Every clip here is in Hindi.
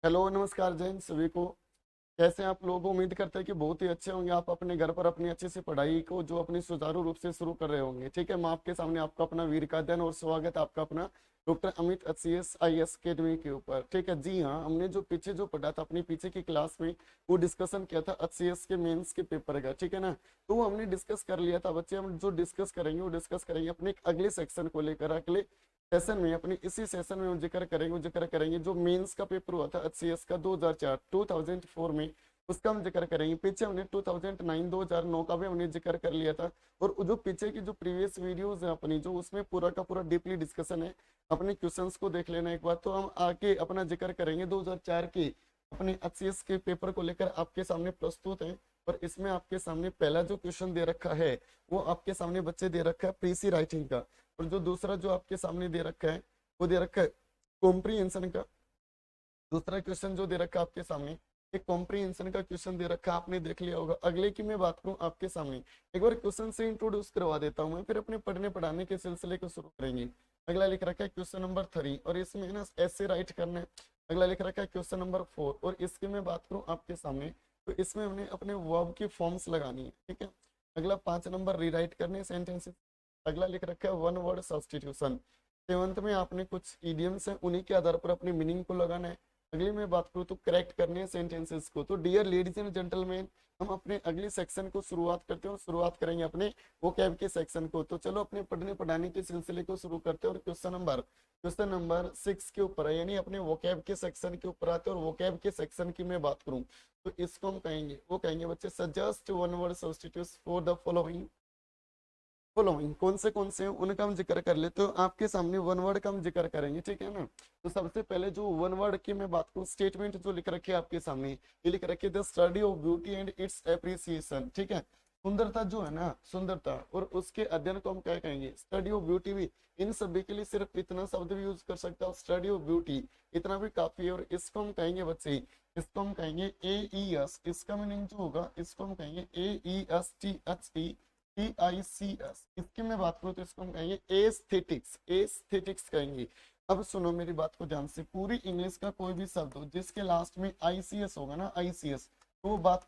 हेलो नमस्कार जैन सभी को। कैसे हैं आप लोग? उम्मीद करते हैं कि बहुत ही अच्छे होंगे। आप अपने घर पर अपनी अच्छे से पढ़ाई को जो अपनी सुचारू रूप से शुरू कर रहे होंगे। ठीक है, मैं आपके सामने आपका अपना वीर का अध्ययन और स्वागत है आपका अपना doctor Amit HCS IAS academy के ऊपर। ठीक है जी हाँ, हमने जो पीछे जो पढ़ा था अपनी पीछे की क्लास में वो डिस्कशन किया था एचसीएस के मेंस के पेपर का। ठीक है ना, तो वो हमने डिस्कस कर लिया था बच्चे। हम जो डिस्कस करेंगे वो डिस्कस करेंगे अपने एक अगले सेक्शन को लेकर। अगले सेशन में अपनी इसी सेशन में वो जिक्र करेंगे जो मेंस का पेपर हुआ था एचसीएस का 2004 2004 में। उसका हम जिक्र करेंगे। पीछे हमने 2009 2009 का भी हमने जिक्र कर लिया था। और जो पीछे की जो प्रीवियस वीडियोस है अपनी, जो उसमें पूरा का पूरा डीपली डिस्कशन है। अपने क्वेश्चंस को देख लेना एक बार। तो हम आके अपना जिक्र करेंगे 2004 के अपने एचसीएस के पेपर को लेकर आपके सामने प्रस्तुत है। और इसमें आपके सामने पहला जो क्वेश्चन दे रखा है वो आपके सामने बच्चे दे रखा है प्रीसी राइटिंग का। और जो दूसरा जो आपके सामने दे रखा है वो दे रखा है कॉम्प्रीहेंशन का। दूसरा क्वेश्चन जो दे रखा है आपके सामने एक कॉम्प्रीहेंशन का क्वेश्चन दे रखा है, आपने देख लिया होगा। अगले की मैं बात करूं आपके सामने, एक बार क्वेश्चन से इंट्रोड्यूस करवा देता हूं मैं, फिर अपने पढ़ने पढ़ाने के सिलसिले को शुरू करेंगे। अगला लिख रखा है क्वेश्चन नंबर 3 और इसमें ना ऐसे राइट करना है। अगला लिख रखा है क्वेश्चन नंबर 4 और इसकी मैं बात करूं आपके सामने तो इसमें हमने अपने वर्ब की फॉर्म्स लगानी है। ठीक है, अगला 5 नंबर रीराइट करने सेंटेंसेस। अगला लिख रखा है वन वर्ड सब्स्टिट्यूशन। सेवंथ में आपने कुछ इडियम्स हैं उन्हीं के आधार पर अपनी मीनिंग को लगाना है। अगली मैं बात करूँ तो करेक्ट करने हैं सेंटेंसेस को। तो डियर लेडीज एंड जेंटलमैन, हम अपने अगली सेक्शन को शुरुआत करते हैं और शुरुआत करेंगे अपने वोकैब के सेक्शन को। तो चलो अपने पढ़ने पढ़ाने के सिलसिले को शुरू करते हैं। और क्वेश्चन नंबर 6 के ऊपर है, यानी अपने वोकैब के सेक्शन के ऊपर आते हैं। और वोकैब के सेक्शन की मैं बात करूँ तो इसको हम कहेंगे, वो कहेंगे बच्चे suggest one word substitutes for the following कौन से हैं उनका हम जिक्र कर लेते हो। आपके सामने वन वर्ड का हम जिक्र करेंगे। ठीक है ना, तो सबसे पहले जो वन वर्ड की मैं बात करूँ स्टेटमेंट जो लिख रखी है आपके सामने, ये लिख रखी है the study of beauty and it's appreciation. ठीक है, सुंदरता जो है ना, सुंदरता और उसके अध्ययन को हम क्या कहेंगे, स्टडी ऑफ ब्यूटी भी। इन सभी के लिए सिर्फ इतना शब्द भी यूज कर सकता हूँ, स्टडी ऑफ ब्यूटी, इतना भी काफी है। और इसको हम कहेंगे बच्चे, इसको हम कहेंगे ए ई एस। इसका मीनिंग जो होगा इसको हम कहेंगे A E S T H E TICS। इसकी मैं बात करूँ तो इसको हम कहेंगे एस्थेटिक्स, एस्थेटिक्स कहेंगे। अब सुनो मेरी बात को ध्यान से, पूरी इंग्लिश का कोई भी शब्द हो जिसके लास्ट में ICS होगा ना, ICS, तो वो बात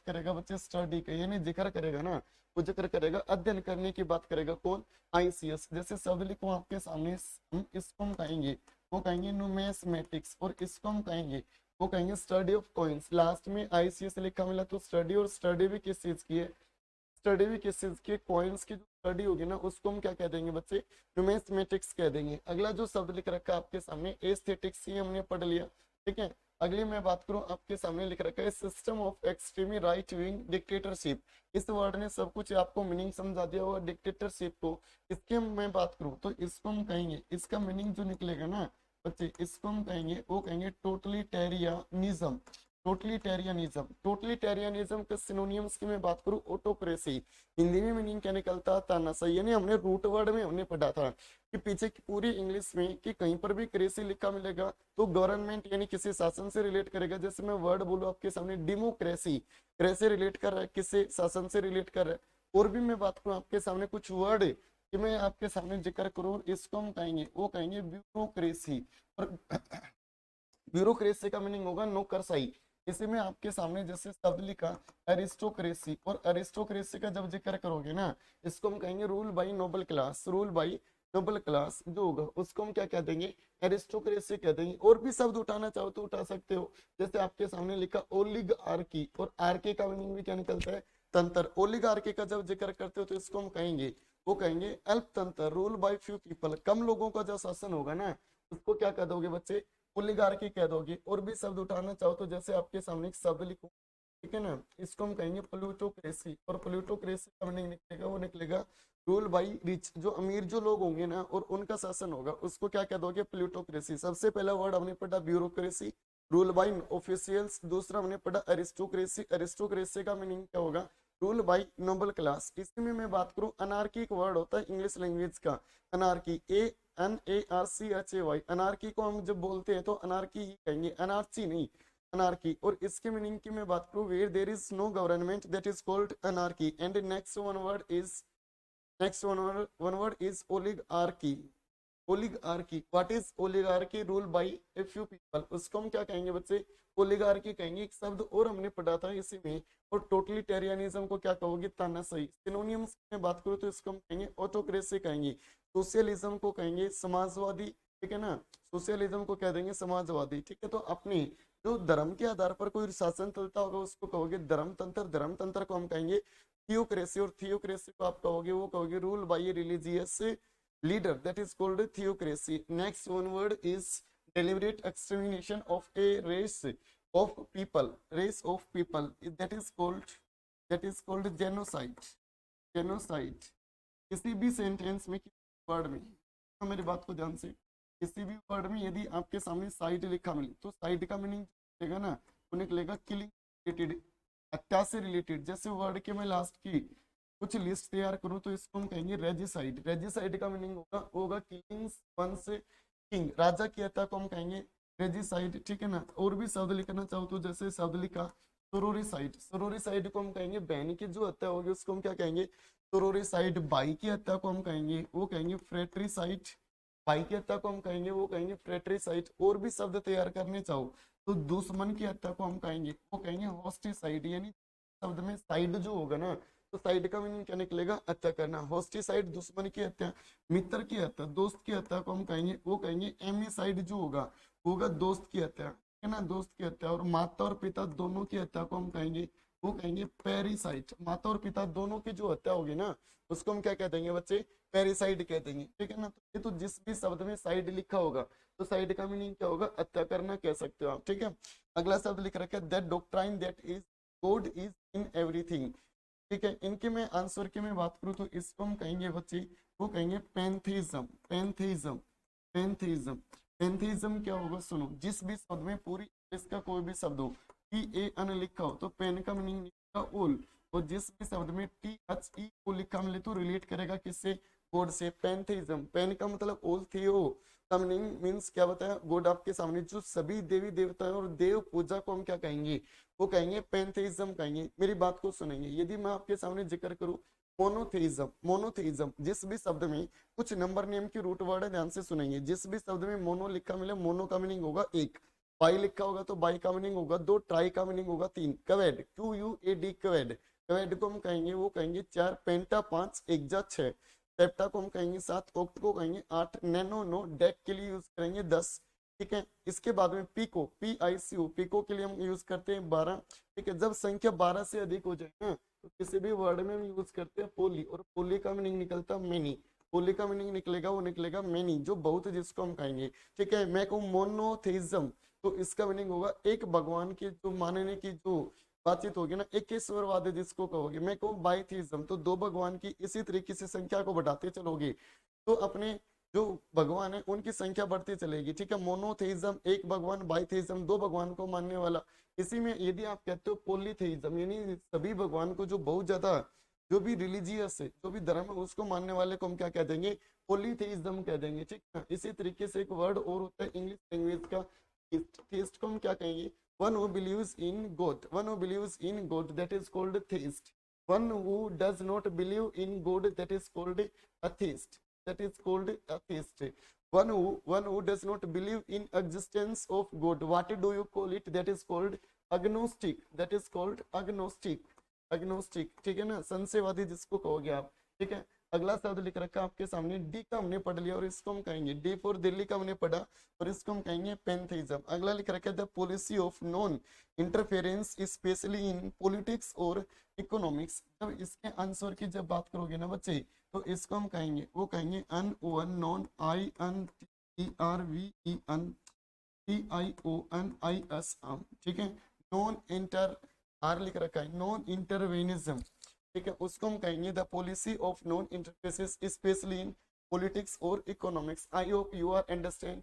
करेगा बच्चे स्टडी का, यानी जिक्र करेगा ना, वो जिक्र करेगा अध्ययन करने की बात करेगा। कौन? ICS। जैसे शब्द लिखो आपके सामने, हम इसको हम कहेंगे, वो कहेंगे न्यूमेस्मेटिक्स। और इसको हम कहेंगे, वो कहेंगे स्टडी ऑफ कॉइन्स। लास्ट में ICS लिखा मिला तो स्टडी, और स्टडी भी किस चीज की है, स्टडी भी किस चीज की, कॉइन्स की जो स्टडी होगी ना उसको हम क्या कह देंगे बच्चे, न्यूमेस्मेटिक्स कह देंगे। अगला जो शब्द लिख रखा है आपके सामने एस्थेटिक्स, ही हमने पढ़ लिया। ठीक है, अगली मैं बात करूं आपके सामने लिख रखा है system of extremely right wing dictatorship. इस वर्ड ने सब कुछ आपको मीनिंग समझा दिया होगा डिक्टेटरशिप को। इसकी मैं बात करूं तो इसको हम कहेंगे, इसका मीनिंग जो निकलेगा ना बच्चे, इसको हम कहेंगे, वो कहेंगे टोटलिटेरियनिज्म। टोटलिटेरियनिज्म के सिनोनियम्स की मैं बात करूं, ऑटोक्रेसी। हिंदी में मीनिंग क्या निकलता है, तानाशाही। यानी हमने रूट वर्ड में हमने पढ़ा था कि पीछे की पूरी इंग्लिश में कि कहीं पर भी क्रेसी लिखा मिलेगा तो गवर्नमेंट यानी किसी शासन से रिलेट करेगा। जैसे मैं वर्ड बोलूं आपके सामने डेमोक्रेसी, क्रेसी रिलेट कर रहा है, किसी शासन से रिलेट कर रहा है। और भी मैं बात करूं आपके सामने कुछ वर्ड कि मैं आपके सामने जिक्र करूं, इसको हम कहेंगे, वो कहेंगे ब्यूरोक्रेसी। और ब्यूरोक्रेसी का मीनिंग होगा नौकरशाही। इसी में आपके सामने जैसे शब्द लिखा अरिस्टोक्रेसी, और अरिस्टोक्रेसी का जब जिक्र करोगे ना इसको हम कहेंगे rule by noble class. Rule by noble class जो होगा उसको हम क्या कह देंगे, एरिस्टोक्रेसी कह देंगे। और भी शब्द उठाना चाहो तो उठा सकते हो। जैसे आपके सामने लिखा ओलिग आर्की, और आर्की का मीनिंग भी क्या निकलता है, तंत्र। ओलिग आर्की का जब जिक्र करते हो तो इसको हम कहेंगे, वो कहेंगे अल्प तंत्र, रूल बाई फ्यू पीपल। कम लोगों का जो शासन होगा ना उसको क्या कह दोगे बच्चे, ओलिगार्की कह दोगे। और भी शब्द उठाना चाहो तो जैसे आपके सामने एक शब्द लिखो, ठीक है ना, इसको हम कहेंगे प्लूटोक्रेसी। और प्लूटोक्रेसी का मीनिंग निकलेगा, वो निकलेगा रूल बाई रिच। जो अमीर जो लोग होंगे ना और उनका शासन होगा उसको क्या कह दोगे, प्लूटोक्रेसी। सबसे पहला वर्ड हमने पढ़ा ब्यूरोक्रेसी, रूल बाई ऑफिशियल्स। दूसरा हमने पढ़ा अरिस्टोक्रेसी, अरिस्टोक्रेसी का मीनिंग क्या होगा, रूल बाई नोबल क्लास। इसी में मैं बात करूं, अनार्की एक वर्ड होता है इंग्लिश लैंग्वेज का, अनार्की, ANARCHAY। अनार्की को हम जब बोलते हैं तो अनार्की ही कहेंगे, अनार्ची नहीं, अनार्की। और इसके मीनिंग की मैं बात करूं, where there is no government that is called anarchy. And next one word is oligarchy. Oligarchy, what is oligarchy? Rule by a few people, उसको हम क्या कहेंगे बच्चे? ओलिगार्की कहेंगे। एक शब्द और हमने पढ़ा था इसी में, और टोटलिटेरियनिज्म को क्या कहोगे? तानाशाही। सिनोनियम्स में बात करूं तो इसको हम कहेंगे ऑटोक्रेसी कहेंगे, सोशलिज्म को कहेंगे समाजवादी, ठीक है ना, सोशलिज्म को कह देंगे समाजवादी, ठीक है। तो अपने जो धर्म के आधार पर कोई शासन चलता होगा उसको कहोगे धर्मतंत्र, धर्मतंत्र को हम कहेंगे थियोक्रेसी, और थियोक्रेसी को आप कहोगे, वो कहोगे rule by religious leader, that is called theocracy. Next one word is deliberate extermination of a race of people, race of people, that is called genocide, genocide। किसी भी सेंटेंस में, किसी वर्ड में, तो मेरी बात को ध्यान से, किसी भी वर्ड में यदि आपके सामने साइड लिखा मिले तो साइड का मीनिंग निकलेगा ना, वो निकलेगा किलिंग रिलेटेड, हत्या से रिलेटेड। जैसे वर्ड के मैं लास्ट की कुछ लिस्ट तैयार करूं तो इसको हम कहेंगे रेजिसाइड। रेजिसाइड का मीनिंग होगा किलिंग वंस किंग, राजा की हत्या को हम कहेंगे रेजिसाइड, ठीक है ना। और भी शब्द लिखना चाहो तो जैसे शब्द लिखा सोरोरिसाइड, सोरोरिसाइड को हम कहेंगे बहन की जो हत्या होगी उसको हम क्या कहेंगे? सोरोरिसाइड। भाई की हत्या को हम कहेंगे, वो कहेंगे फ्रेट्रिसाइड, भाई की हत्या को हम कहेंगे, वो कहेंगे फ्रेट्रिसाइड। और भी शब्द तैयार करने चाहो तो दुश्मन की हत्या को हम कहेंगे, वो कहेंगे होस्टिसाइड। यानी शब्द में साइड जो होगा ना, तो साइड का मीनिंग क्या निकलेगा? हत्या करना। होस्टिसाइड दुश्मन की हत्या, मित्र की हत्या, दोस्त की हत्या को हम कहेंगे, वो कहेंगे एमिसाइड जो होगा दोस्त की हत्या, ठीक है ना, दोस्त की हत्या। और माता और पिता दोनों की हत्या को हम कहेंगे, वो कहेंगे पेरिसाइड। माता और पिता दोनों की जो हत्या होगी ना उसको हम क्या कह देंगे बच्चे? पेरिसाइड कह देंगे, ठीक है ना। तो ये तो जिस भी शब्द में साइड लिखा होगा तो साइड का मीनिंग क्या होगा? हत्या करना कह सकते हो आप, ठीक है। अगला शब्द लिख रखा है that doctrine that is God is in everything, ठीक है। इनके मैं आंसर की मैं बात करूं तो इसको हम कहेंगे बच्चे, वो कहेंगे पैंथेइज्म, पैंथेइज्म, पैंथेइज्म। पैंथेइज्म क्या होगा? सुनो, जिस भी शब्द में पूरी इसका कोई भी शब्द हो PAN लिखा हो तो पेन का मीनिंग निकलेगा ओल, और जिस भी शब्द में THE को लिखा मिले तो रिलेट करेगा किससे? गॉड से। पैंथेइज्म, पेन का मतलब ओल थियो का मीनिंग मीन्स क्या बताया? गॉड आपके सामने जो सभी देवी देवताएं और देव पूजा को हम क्या कहेंगे? वो कहेंगे पैंथेइज्म कहेंगे। मेरी बात को सुनेंगे, यदि मैं आपके सामने जिक्र करूं मोनोथेइज्म, मोनोथेइज्म, जिस भी शब्द में कुछ नंबर नेम की रूट वर्ड है, ध्यान से सुनेंगे। जिस भी शब्द में मोनो लिखा मिले, मोनो का मीनिंग होगा एक, बाई लिखा होगा तो बाई का मीनिंग होगा दो, ट्राई का मीनिंग होगा तीन, क्वेड, QUAD, क्वेड, क्वेड को हम कहेंगे, वो कहेंगे चार, पेंटा पांच, एक्जा छह, सेप्टा को हम कहेंगे सात, ऑक्ट को कहेंगे आठ, नैनो नौ, डेक के लिए यूज करेंगे 10, ठीक है। इसके बाद में पीको, PICO, पीको के लिए हम यूज करते हैं 12, ठीक है। जब संख्या 12 से अधिक हो जाए ना तो किसी भी वर्ड में हम यूज करते हैं पोली, और पोली का मीनिंग निकलता है मेनी, पोली का मीनिंग निकलेगा, वो निकलेगा मेनी, जो बहुत, जिसको हम कहेंगे, ठीक है। मैं कहूँ मोनोथेइज्म तो इसका मीनिंग होगा एक भगवान की जो मानने की जो बातचीत होगी ना, एकेश्वरवाद जिसको कहोगे। मैं कहूँ बाइथीज्म तो दो भगवान की इसी तरीके से संख्या को बढ़ाते चलोगे तो अपने जो भगवान है उनकी संख्या बढ़ती चलेगी, ठीक है। मोनोथेइज्म एक भगवान, बाइथेइज्म दो भगवान को मानने वाला। इसी में यदि आप कहते हो पॉलीथेइज्म यानी सभी भगवान को जो बहुत ज्यादा जो भी रिलीजियस है, जो भी धर्म है उसको मानने वाले को हम क्या कह देंगे? पॉलीथेइज्म कह देंगे, ठीक है। इसी तरीके से एक वर्ड और होता है इंग्लिश लैंग्वेज का थेइस्ट को हम क्या कहेंगे? One who believes in God, one who believes in God that is called theist, one who does not believe in God that is called atheist, that is called atheist। one who does not believe in existence of God, what do you call it? That is called agnostic, that is called agnostic, agnostic, ठीक है ना, संशयवादी जिसको कहोगे आप, ठीक है। अगला शब्द लिख रखा है आपके सामने, डी का हमने पढ़ लिया और इसको हम कहेंगे, डी फॉर दिल्ली का हमने पढ़ा और इसको हम कहेंगे पैंथेइज्म। अगला लिख रखा है the policy of non interference specially in politics और इकोनॉमिक्स। जब इसके आंसर की जब बात करोगे ना बच्चे तो इसको हम कहेंगे, वो कहेंगे NON, नॉन, INTERVENTIONIS, ठीक है। नॉन इंटर, आर लिख रखा है, नॉन इंटरवेनिज्म, ठीक है, उसको हम कहेंगे the policy of non interference specially in politics और economics. I hope you are understand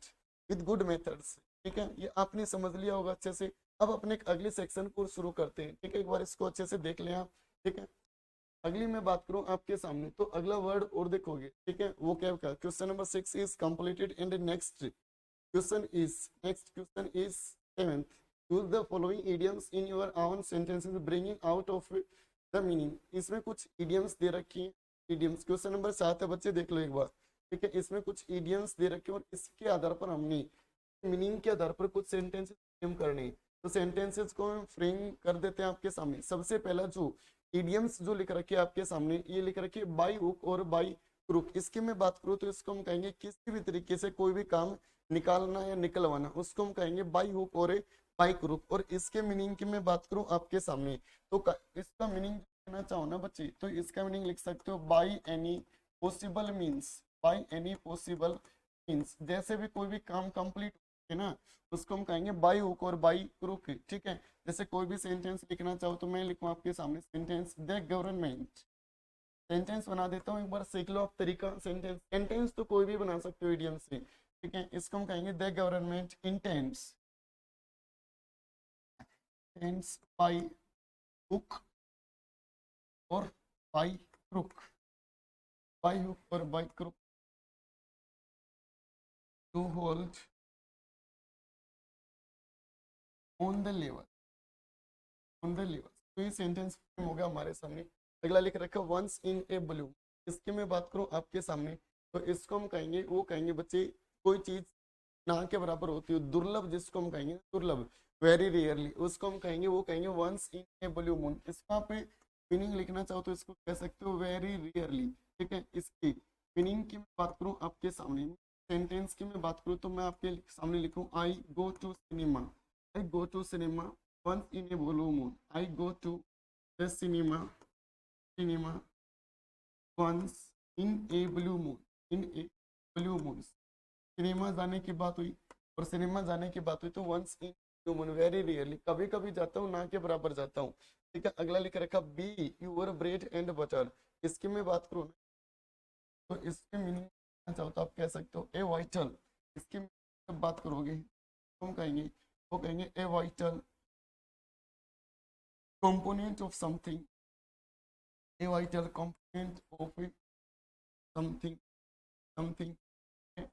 with good methods, ठीक है। ये आपने समझ लिया होगा अच्छे से। अब अपने अगले सेक्शन को शुरू करते हैं, ठीक है। एक बार इसको अच्छे से देख लें आप, ठीक है। अगली मैं बात करूं आपके सामने तो अगला वर्ड और देखोगे, ठीक है। वो क्या का question number 6 is completed and next question is 7th, use the following idioms in your own sentences bringing out of the meaning. इसमें कुछ इडियम्स दे रखी हैं, इडियम्स। क्वेश्चन नंबर 7 है बच्चे, देख लो एक बार। ठीक है, इसमें कुछ इडियम्स दे रखे हैं और इसके आधार पर हमने मीनिंग के आधार पर कुछ सेंटेंसेस फ्रेम करने हैं। तो सेंटेंसेस को हम फ्रेम कर देते हैं आपके सामने। सबसे पहला जो इडियम्स जो लिख रखे हैं आपके सामने, ये लिख रखी है बाई हुक और बाई क्रुक। इसकी मैं बात करूँ तो इसको हम कहेंगे किसी भी तरीके से कोई भी काम निकालना या निकलवाना, उसको हम कहेंगे बाई हुक और बाई क्रुक। और इसके मीनिंग की मैं बात करूँ आपके सामने, तो इसका मीनिंग कहना चाहो ना बच्चे, तो इसका मीनिंग लिख सकते हो by any possible means. By any possible means, जैसे भी कोई भी काम कंप्लीट है ना, उसको हम कहेंगे बाई हुक और बाई क्रुक। ठीक है, जैसे कोई भी सेंटेंस लिखना चाहो तो मैं लिखूं आपके सामने सेंटेंस, द गवर्नमेंट। सेंटेंस बना देता हूँ, एक बार सीख लो आप तरीका। सेंटेंस सेंटेंस तो कोई भी बना सकते हो इडियम से। ठीक है, इसको हम कहेंगे the government intends by hook और बाई क्रुक। बाई हुक और by crook to hold on the level, on the level. तो ये सेंटेंस हो गया हमारे सामने। अगला लिख रखा वंस इन ए ब्लू। इसकी मैं बात करूं आपके सामने, तो इसको हम कहेंगे, वो कहेंगे बच्चे कोई चीज ना के बराबर होती है, दुर्लभ, जिसको हम कहेंगे दुर्लभ, वेरी रेयरली, उसको हम कहेंगे, वो कहेंगे once in a blue moon. इसका आप मीनिंग लिखना चाहो तो इसको कह सकते हो वेरी रेयरली। ठीक है, इसकी मीनिंग की मैं बात करूं आपके सामने, सेंटेंस की मैं बात करूं तो मैं आपके सामने लिखूं I go to cinema. I go to cinema once in a blue moon. I go to the cinema once in a blue moon. In a blue moon. Cinema जाने की बात हुई, और सिनेमा जाने की बात हुई तो once in blue moon, very rarely, कभी कभी जाता हूँ, ना के बराबर जाता हूँ। ठीक है, अगला लिख रखा be your bread and butter. इसकी मैं बात करूँ तो इसके मीनिंग चाहो तो आप कह सकते हो ए वाइटल। इसकी बात करोगे तो हम कहेंगे, वो कहेंगे a vital component of something, a vital component of something, something।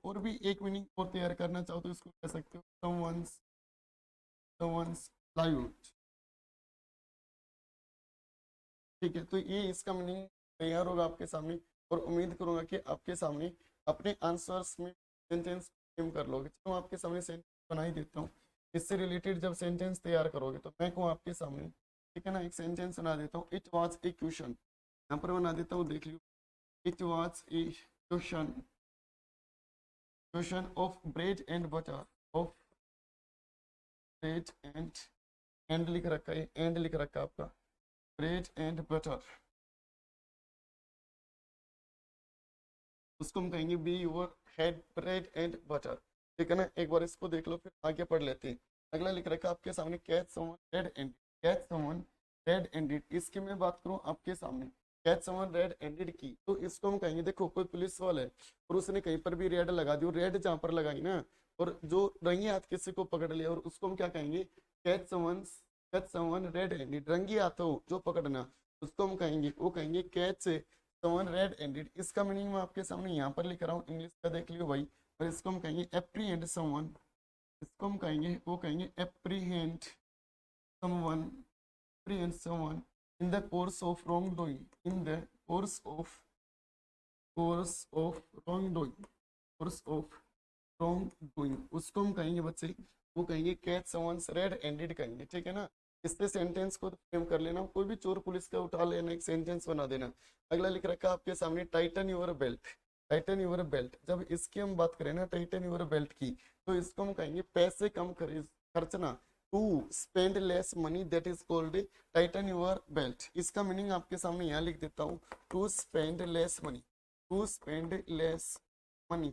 और भी एक मीनिंग और तैयार करना चाहो तो इसको कह सकते हो someone's, someone's livelihood। ठीक है, तो ये इसका मीनिंग तैयार होगा आपके सामने, और उम्मीद करूंगा कि आपके सामने अपने आंसर्स में सेंटेंस फ्रेम कर लोगे। चलो आपके सामने सेंटेंस बना ही देता हूँ। इससे रिलेटेड जब सेंटेंस तैयार करोगे तो मैं कहूँ आपके सामने, ठीक है ना, एक सेंटेंस बना देता हूँ। इट वॉज ए क्वेश्चन, यहाँ पर बना देता हूँ, देख लियो। It was a question, question of bread and butter, of bread and लिख रखा है, एंड लिख रखा है आपका, ब्रेड एंड बटर। उसको हम कहेंगे be your head bread and butter. ठीक है ना, एक बार इसको देख लो फिर आगे पढ़ लेते हैं। अगला लिख रखा है आपके सामने catch someone red and, catch someone red ended. इसकी मैं बात करूं आपके सामने, कैच समवन रेड एंडेड की, तो इसको हम कहेंगे, देखो कोई पुलिस वाला है और उसने कहीं पर भी रेड लगा दी, और रेड जहां पर लगाई ना, और जो रंगी हाथ किसी को पकड़ लिया, और उसको हम क्या कहेंगे, कैच समवन रेड हैंडेड। रंगी हाथों जो पकड़ना, उसको हम कहेंगे, वो कहेंगे कैच समवन रेड हैंडेड। इसका मीनिंग मैं आपके सामने यहाँ पर लिख रहा हूँ, इंग्लिश का देख लियो भाई। और इसको हम कहेंगे एप्रीहेंड समवन, इसको हम कहेंगे, वो कहेंगे apprehend someone, apprehend someone in the course of wrongdoing, in the course of wrongdoing, course of wrongdoing। उसको हम कहेंगे बच्चे, वो कहेंगे कैच समवन्स रेड एंडेड कहेंगे। ठीक है ना, इससे सेंटेंस को फ्रेम कर लेना, कोई भी चोर पुलिस का उठा लेना, एक सेंटेंस बना देना। अगला लिख रखा आपके सामने tighten your belt, tighten your belt. जब इसकी हम बात करें ना, टाइटन यूर बेल्ट की, तो इसको हम कहेंगे पैसे कम खर्चना, to spend less money, that is called tighten your belt. इसका मीनिंग आपके सामने यहाँ लिख देता हूँ, to spend less money, to spend less money,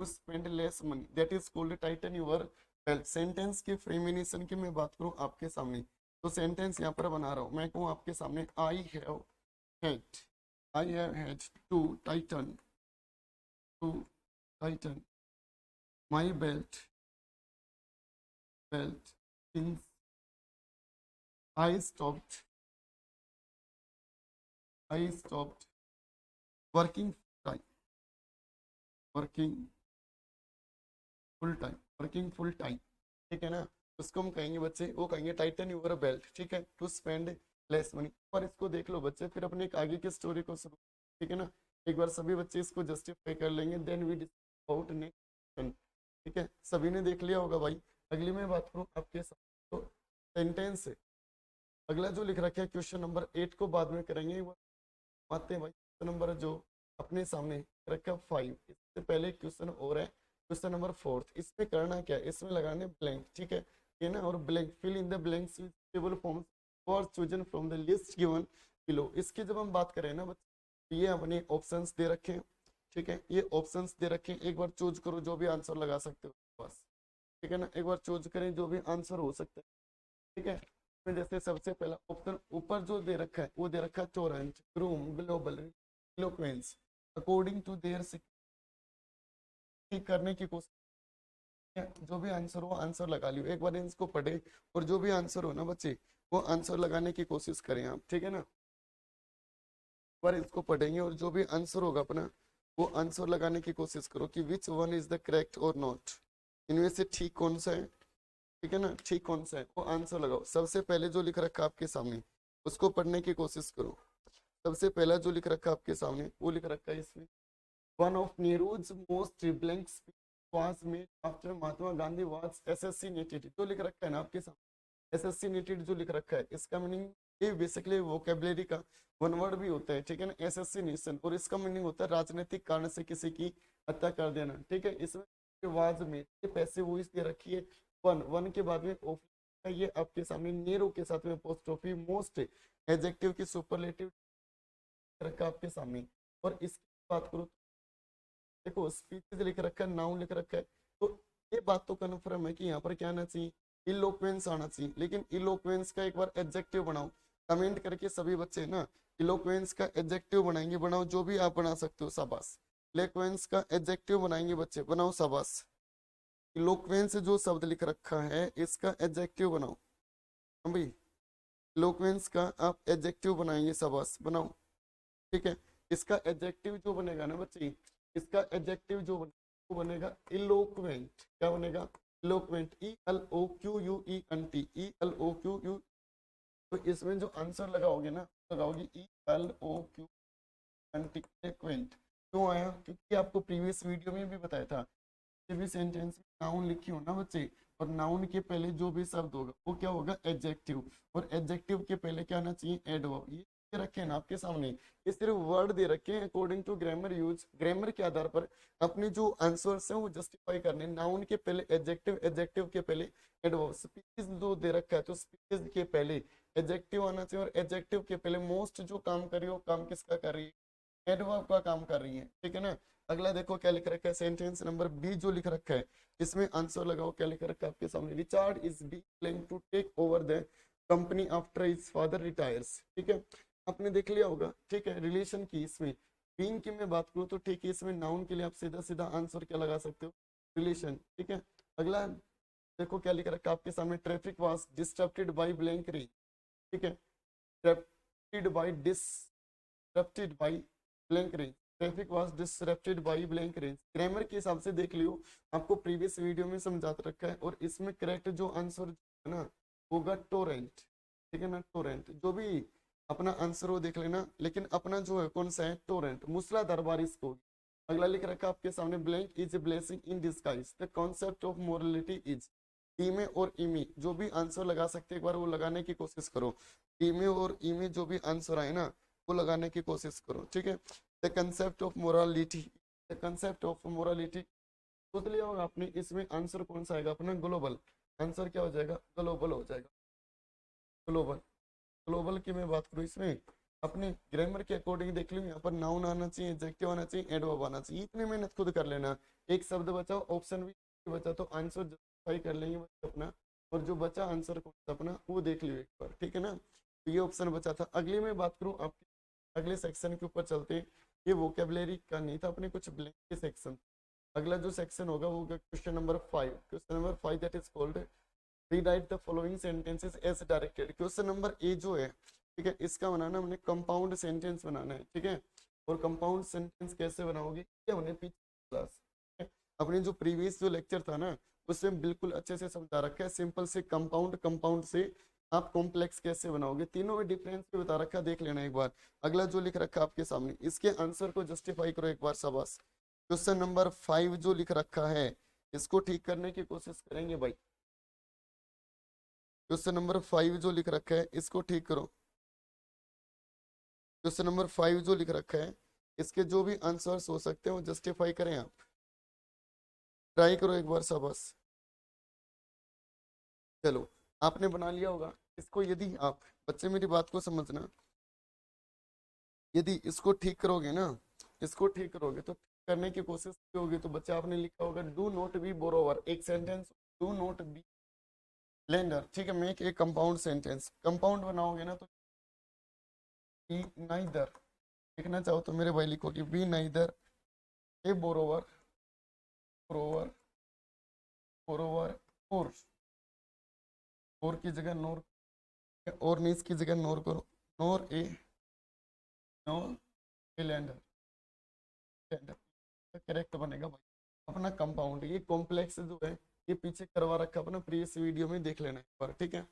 to spend less money, that is called tighten your belt. Sentence की फ्रेमिनेशन की मैं बात करूँ आपके सामने, तो सेंटेंस यहाँ पर बना रहा हूँ, मैं कहूँ आपके सामने I have had to tighten my belt since I stopped working time, working full time। ठीक है ना, उसको हम कहेंगे बच्चे, वो कहेंगे टाइटन यूर बेल्ट। ठीक है, टू स्पेंड लेस मनी। और इसको देख लो बच्चे, फिर अपने एक आगे की स्टोरी को शुरू। ठीक है ना, एक बार सभी बच्चे इसको जस्टिफाई कर लेंगे, then we discuss about next. ठीक है, सभी ने देख लिया होगा भाई। अगली मैं बात करूँ आपके साथ, तो सेंटेंस है। अगला जो लिख रखा है क्वेश्चन नंबर 8 को बाद में करेंगे, आते हैं भाई क्वेश्चन नंबर जो अपने सामने रखा 5। इससे पहले क्वेश्चन और है, क्वेश्चन नंबर 4। इसमें करना क्या है, इसमें लगाने ब्लैंक, ठीक है, ये ना, और blank fill in the blanks with table forms और chosen from the list given below. इसकी जब हम बात करें ना बच्चे, ये अपने ऑप्शंस दे रखे हैं, ठीक है, ये ऑप्शंस दे रखे हैं, एक बार चूज करो जो भी आंसर लगा सकते हो बस, ठीक है ना, एक बार चूज करें जो भी आंसर हो सकता है, ठीक है। इसमें जैसे सबसे पहला ऑप्शन ऊपर जो दे रखा है वो दे रखा है torrent, groom, global, eloquence, according to their करने की कोशिश, जो भी आंसर हो आंसर लगा लियो, एक बार इसको पढ़े और जो भी आंसर हो ना बच्चे वो आंसर लगाने की कोशिश करें आप, ठीक है ना। एक बार इसको पढ़ेंगे और जो भी आंसर होगा अपना वो आंसर लगाने की कोशिश करो कि which one is the correct और नॉट, इनमें से ठीक कौन सा है, ठीक है ना, ठीक कौन सा है वो आंसर लगाओ। सबसे पहले जो लिख रखा है आपके सामने उसको पढ़ने की कोशिश करो। सबसे पहला जो लिख रखा है आपके सामने वो लिख रखा है इसमें, one of Nehru's most blank speech was made after Mahatma Gandhi was assassinated। जो लिख रखा है ना आपके सामने assassinated जो लिख रखा है, इसका मीनिंग ये बेसिकली वोकेबलरी का वन वर्ड भी होता है, ठीक है ना, एसेसिनेशन, और इसका मीनिंग होता है राजनीतिक कारण से किसी की हत्या कर देना, ठीक है। इसमें वाज मेड ये पैसे वो दे रखी है, वन वन के बाद में ऑफ, ये आपके सामने नेहरू के साथ में अपोस्ट्रोफी, मोस्ट एडजेक्टिव की सुपरलेटिव रखा आपके सामने। और इसकी बात करूँ, देखो स्पीचेस लिख रखा है, नाउन लिख रखा है, तो ये बात तो कन्फर्म है कि यहाँ पर क्या आना चाहिए, इलोक्वेंस आना चाहिए। लेकिन इलोक्वेंस का एक बार एडजेक्टिव बनाओ, कमेंट करके सभी बच्चे ना इलोक्वेंस का एडजेक्टिव बनाएंगे, बनाओ जो भी आप बना सकते हो शाबाश। इलोक्वेंस का एडजेक्टिव बनाएंगे बच्चे, बनाओ शाबाश। इलोक्वेंस जो शब्द लिख रखा है इसका एडजेक्टिव बनाओ, हम भाई इलोक्वेंस का आप एडजेक्टिव बनाएंगे, शाबाश बनाओ, ठीक है। इसका एडजेक्टिव जो बनेगा ना बच्चे, इसका एडजेक्टिव जो वो बनेगा इलोक्वेंट, क्या बनेगा, इलोक्वेंट, ELOQUENT, ELOQU। तो इसमें जो आंसर लगाओगे ना, लगाओगे ELOQUENT, इलोक्वेंट। क्यों आया, क्योंकि आपको प्रीवियस वीडियो में भी बताया था, भी सेंटेंस में नाउन लिखी हो ना बच्चे, और नाउन के पहले जो भी शब्द होगा वो क्या होगा, एडजेक्टिव, और एडजेक्टिव के पहले क्या आना चाहिए, एडवर्ब। ये रखे हैं ना आपके सामने, ये सिर्फ वर्ड दे रखे हैं according to grammar use, grammar के आधार पर अपने जो आंसर्स हैं वो जस्टिफाई करने। नाउन के पहले एडजेक्टिव, एडजेक्टिव के पहले एडवर्ब। स्पीचेस जो दे रखा है तो स्पीचेस के पहले एडजेक्टिव आना चाहिए, और एडजेक्टिव के पहले मोस्ट जो काम कर रही हो काम किसका कर रही है, एडवर्ब का काम कर रही है, ठीक है ना। अगला देखो क्या लिख रखा है, सेंटेंस नंबर बी जो लिख रखा है इसमें आंसर लगाओ, क्या लिख रखा है आपके सामने, Richard is be planning to take over the company after his father retires, ठीक है, आपने देख लिया होगा, ठीक है। रिलेशन की इसमें बीइंग की मैं बात करूँ तो ठीक है, इसमें नाउन के लिए आप सीधा सीधा आंसर क्या लगा सकते हो, रिलेशन, ठीक है। अगला देखो क्या लिख रखा है आपके सामने, traffic was disturbed by blank rain, ठीक है, disturbed by blank rain, traffic was disrupted by blank range. Grammar के हिसाब से देख लियो, आपको प्रीवियस वीडियो में समझा रखा है, और इसमें करेक्ट जो आंसर है ना होगा टोरेंट, ठीक है ना, टोरेंट। जो भी अपना आंसर हो देख लेना, लेकिन अपना जो है कौन सा है, टोरेंट, मूसलाधार बारिश को। अगला लिख रखा आपके सामने, blank is a blessing in disguise, the concept of morality is. ईमे और इमी जो भी आंसर लगा सकते एक बार वो लगाने की कोशिश करो, ईमे और इमी जो भी आंसर आए ना वो लगाने की कोशिश करो, ठीक है। The concept of morality, the concept of morality सोच लिया होगा आपने, इसमें आंसर कौन सा आएगा अपना, ग्लोबल। आंसर क्या हो जाएगा, ग्लोबल हो जाएगा, ग्लोबल। ग्लोबल की मैं बात करूँ इसमें अपने ग्रामर के अकॉर्डिंग देख लो, यहाँ पर नाउन आना चाहिए, एडजेक्टिव आना चाहिए, एडवर्ब आना चाहिए, इतनी मेहनत खुद कर लेना। एक शब्द बचा, ऑप्शन भी बचा, तो आंसर जस्टिफाई कर लेंगे अपना, और जो बचा आंसर कौन सा अपना वो देख लियो एक बार, ठीक है ना। तो ये ऑप्शन बचा था। अगली मैं बात करूँ आपकी, अगले सेक्शन के ऊपर चलते हैं। ये वोकेबलरी का नहीं था, अपने कुछ ब्लैंक के सेक्शन। अगला जो सेक्शन होगा वो question number 5, question number 5 that is called rewrite the following sentences as directed. Question number A जो है, ठीक है, इसका बनाना हमने कंपाउंड सेंटेंस बनाना है, ठीक है। और कंपाउंड सेंटेंस कैसे बनाओगे ये हमने पीछे क्लास, अपने जो प्रीवियस जो लेक्चर था ना उससे बिल्कुल अच्छे से समझा रखा है, सिंपल से कंपाउंड, कंपाउंड से आप कॉम्प्लेक्स कैसे बनाओगे, तीनों में डिफरेंस भी बता रखा, देख लेना एक बार। अगला जो लिख रखा आपके सामने, इसके आंसर को जस्टिफाई करो एक बार, शाबाश। क्वेश्चन नंबर 5 जो लिख रखा है, इसको ठीक करने की कोशिश करेंगे भाई। क्वेश्चन नंबर 5 जो लिख रखा है, इसको ठीक करो। क्वेश्चन नंबर 5 जो लिख रखा है, इसके जो भी आंसर्स हो सकते हैं वो जस्टिफाई करें आप, ट्राई करो एक बार, शाबाश। चलो, आपने बना लिया होगा इसको। यदि आप, बच्चे मेरी बात को समझना, यदि इसको ठीक करोगे ना, इसको ठीक करोगे तो ठीक करने की कोशिश की होगी, तो बच्चे आपने लिखा होगा डू नॉट बी बोरोवर, एक sentence, do not B lender, ठीक है, make a compound sentence, compound बनाओगे ना तो बी नाइदर, लिखना चाहो तो मेरे भाई लिखो कि B neither a borrower, borrower, borrower, और की जगह नोर, और नीस की जगह नोर करो, नोर ए, नोर ए लेंडर, करेक्ट बनेगा भाई अपना कंपाउंड। ये कॉम्प्लेक्स जो है ये पीछे करवा रखा अपना, प्रीवियस वीडियो में देख लेना एक बार, ठीक है,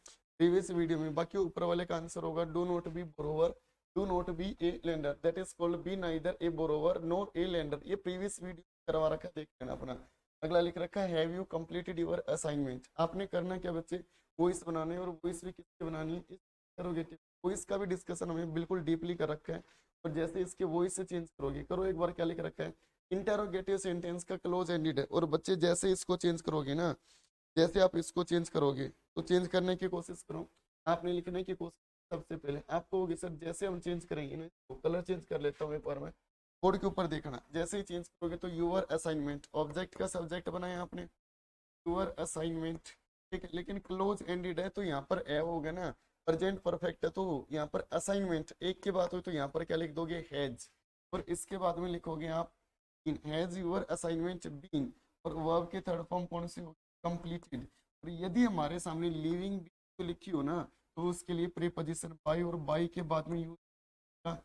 प्रीवियस वीडियो में। बाकी ऊपर वाले का आंसर होगा do not be borrower, do not be a lender, that is called be neither a borrower nor a lender, ये प्रीवियस वीडियो करवा रखा, देख लेना अपना। अगला लिख रखा है have you completed your assignment, आपने करना क्या बच्चे, वॉइस बनाने, और वॉइस भी किसकी बनानी है, करोगे। वॉइस का भी डिस्कशन हमें बिल्कुल डीपली कर रखा है, और जैसे इसके वॉइस से चेंज करोगे, करो एक बार, क्या लिख रखा है, इंटेरोगेटिव सेंटेंस का क्लोज एंडेड है, और बच्चे जैसे इसको चेंज करोगे ना, जैसे आप इसको चेंज करोगे तो चेंज करने की कोशिश करो, आपने लिखने की कोशिश, सबसे पहले आपको होगी सर जैसे हम चेंज करेंगे ना, तो कलर चेंज कर लेता हूँ एक बार मैं, बोर्ड के ऊपर देखना, जैसे ही चेंज करोगे तो यूर असाइनमेंट, ऑब्जेक्ट का सब्जेक्ट बनाया आपने, यूर असाइनमेंट, ठीक है, लेकिन क्लोज एंडेड है तो यहाँ पर ए हो गया ना, प्रेजेंट परफेक्ट है तो यहाँ पर असाइनमेंट एक के बाद हो तो यहाँ पर क्या लिख दोगे, हैज, और इसके बाद में लिखोगे आप इन, हैज यूर असाइनमेंट बीन, और वर्ब के थर्ड फॉर्म कौन सी होगी, कंप्लीटेड। और यदि हमारे सामने लिविंग तो लिखी हो ना, तो उसके लिए प्रीपोजिशन बाय, और बाय के बाद में यूज,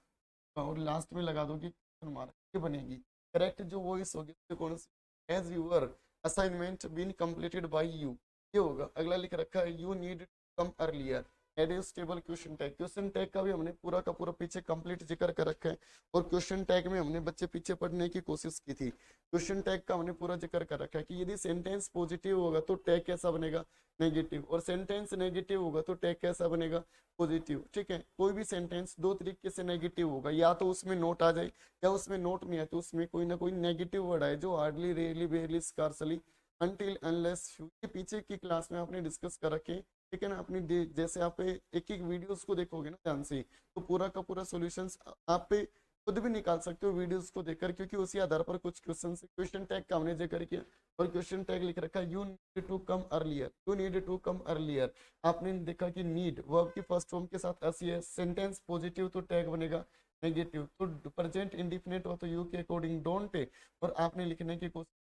और लास्ट में लगा दोगे हमारा, ये बनेगी करेक्ट जो वॉइस होगी, तो कौन सी, has your assignment been completed by you, ये होगा। अगला लिख रखा है you need to come earlier, adjustable question tag, question tag का भी हमने पूरा का पूरा पीछे कंप्लीट जिक्र कर रखा है, और क्वेश्चन टैग में हमने बच्चे पीछे पढ़ने की कोशिश की थी, क्वेश्चन टैग का हमने पूरा जिक्र कर रखा है कि यदि सेंटेंस पॉजिटिव होगा तो टैग कैसा बनेगा, नेगेटिव, और सेंटेंस नेगेटिव होगा तो टैग कैसा बनेगा, पॉजिटिव, ठीक है। कोई भी सेंटेंस दो तरीके से नेगेटिव होगा, या तो उसमें नोट आ जाए, या उसमें नोट नहीं आए तो उसमें कोई ना कोई नेगेटिव वर्ड आए, जो hardly, rarely, बेयरली, scarcely, until, unless, few, ये पीछे की क्लास में आपने डिस्कस कर रखे, ठीक है ना, अपनी जैसे आप एक एक वीडियोस को देखोगे ना ध्यान से, तो पूरा का पूरा सॉल्यूशंस आप पे खुद भी निकाल सकते हो वीडियोस को देखकर, क्योंकि उसी आधार पर कुछ क्वेश्चन, क्वेश्चन टैग का हमने जिक्र किया, और क्वेश्चन टैग लिख रखा है you need to come earlier, you need to come earlier, आपने देखा कि नीड वर्ब की फर्स्ट फॉर्म के साथ एसी है, सेंटेंस पॉजिटिव तो टैग बनेगा नेगेटिव, तो प्रेजेंट इंडिफिनिट हो तो यू के अकॉर्डिंग डोंट, और आपने लिखने की कोशिश,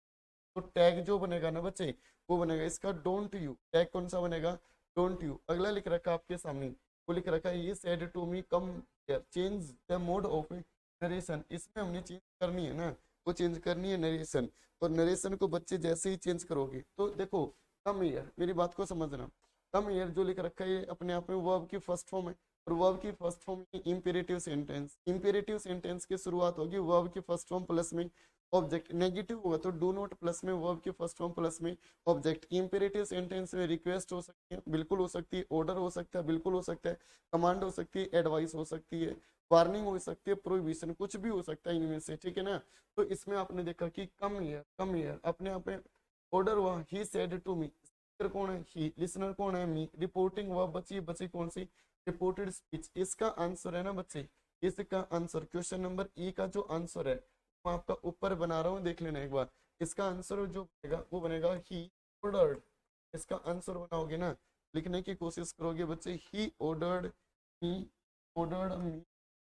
तो टैग जो बनेगा ना बच्चे, वो बनेगा इसका डोंट यू, टैग कौन सा बनेगा, डोंट यू। अगला लिख रखा आपके सामने, वो लिख रखा है ये said to me come change the mode of narration, इसमें हमने चेंज करनी है ना, वो चेंज करनी है नरेशन, और नरेशन को बच्चे जैसे ही चेंज करोगे तो देखो, कम ईयर, मेरी बात को समझना, कम ईयर जो लिख रखा है ये अपने आप में वर्ब की फर्स्ट फॉर्म है, और वर्ब की first form imperative sentence, imperative sentence की शुरुआत होगी वर्ब की फर्स्ट फॉर्म प्लस में ऑब्जेक्ट, नेगेटिव होगा तो डू नॉट प्लस में वर्ब की फर्स्ट फॉर्म प्लस में ऑब्जेक्ट। इंपेरेटिव सेंटेंस में रिक्वेस्ट हो सकती है, बिल्कुल हो सकती है, ऑर्डर हो सकता है, बिल्कुल हो सकता है, कमांड हो सकती है, एडवाइस हो सकती है, वार्निंग हो सकती है, प्रोहिबिशन, कुछ भी हो सकता है इनमें से, ठीक है ना। तो इसमें आपने देखा कि कम ईयर, कम ईयर अपने आप में ऑर्डर हुआ, ही सेड टू मी, कौन है, ही, लिसनर कौन है, मी, रिपोर्टिंग वर्ब बची, बची कौन सी, रिपोर्टेड स्पीच, इसका आंसर है ना बच्चे, इसका आंसर क्वेश्चन नंबर ई का जो आंसर है मैं आपका ऊपर बना रहा हूँ, देख लेना एक बार, इसका आंसर जो बनेगा वो बनेगा ही ऑर्डर्ड, इसका आंसर बनाओगे ना, लिखने की कोशिश करोगे बच्चे, he ordered me, ordered me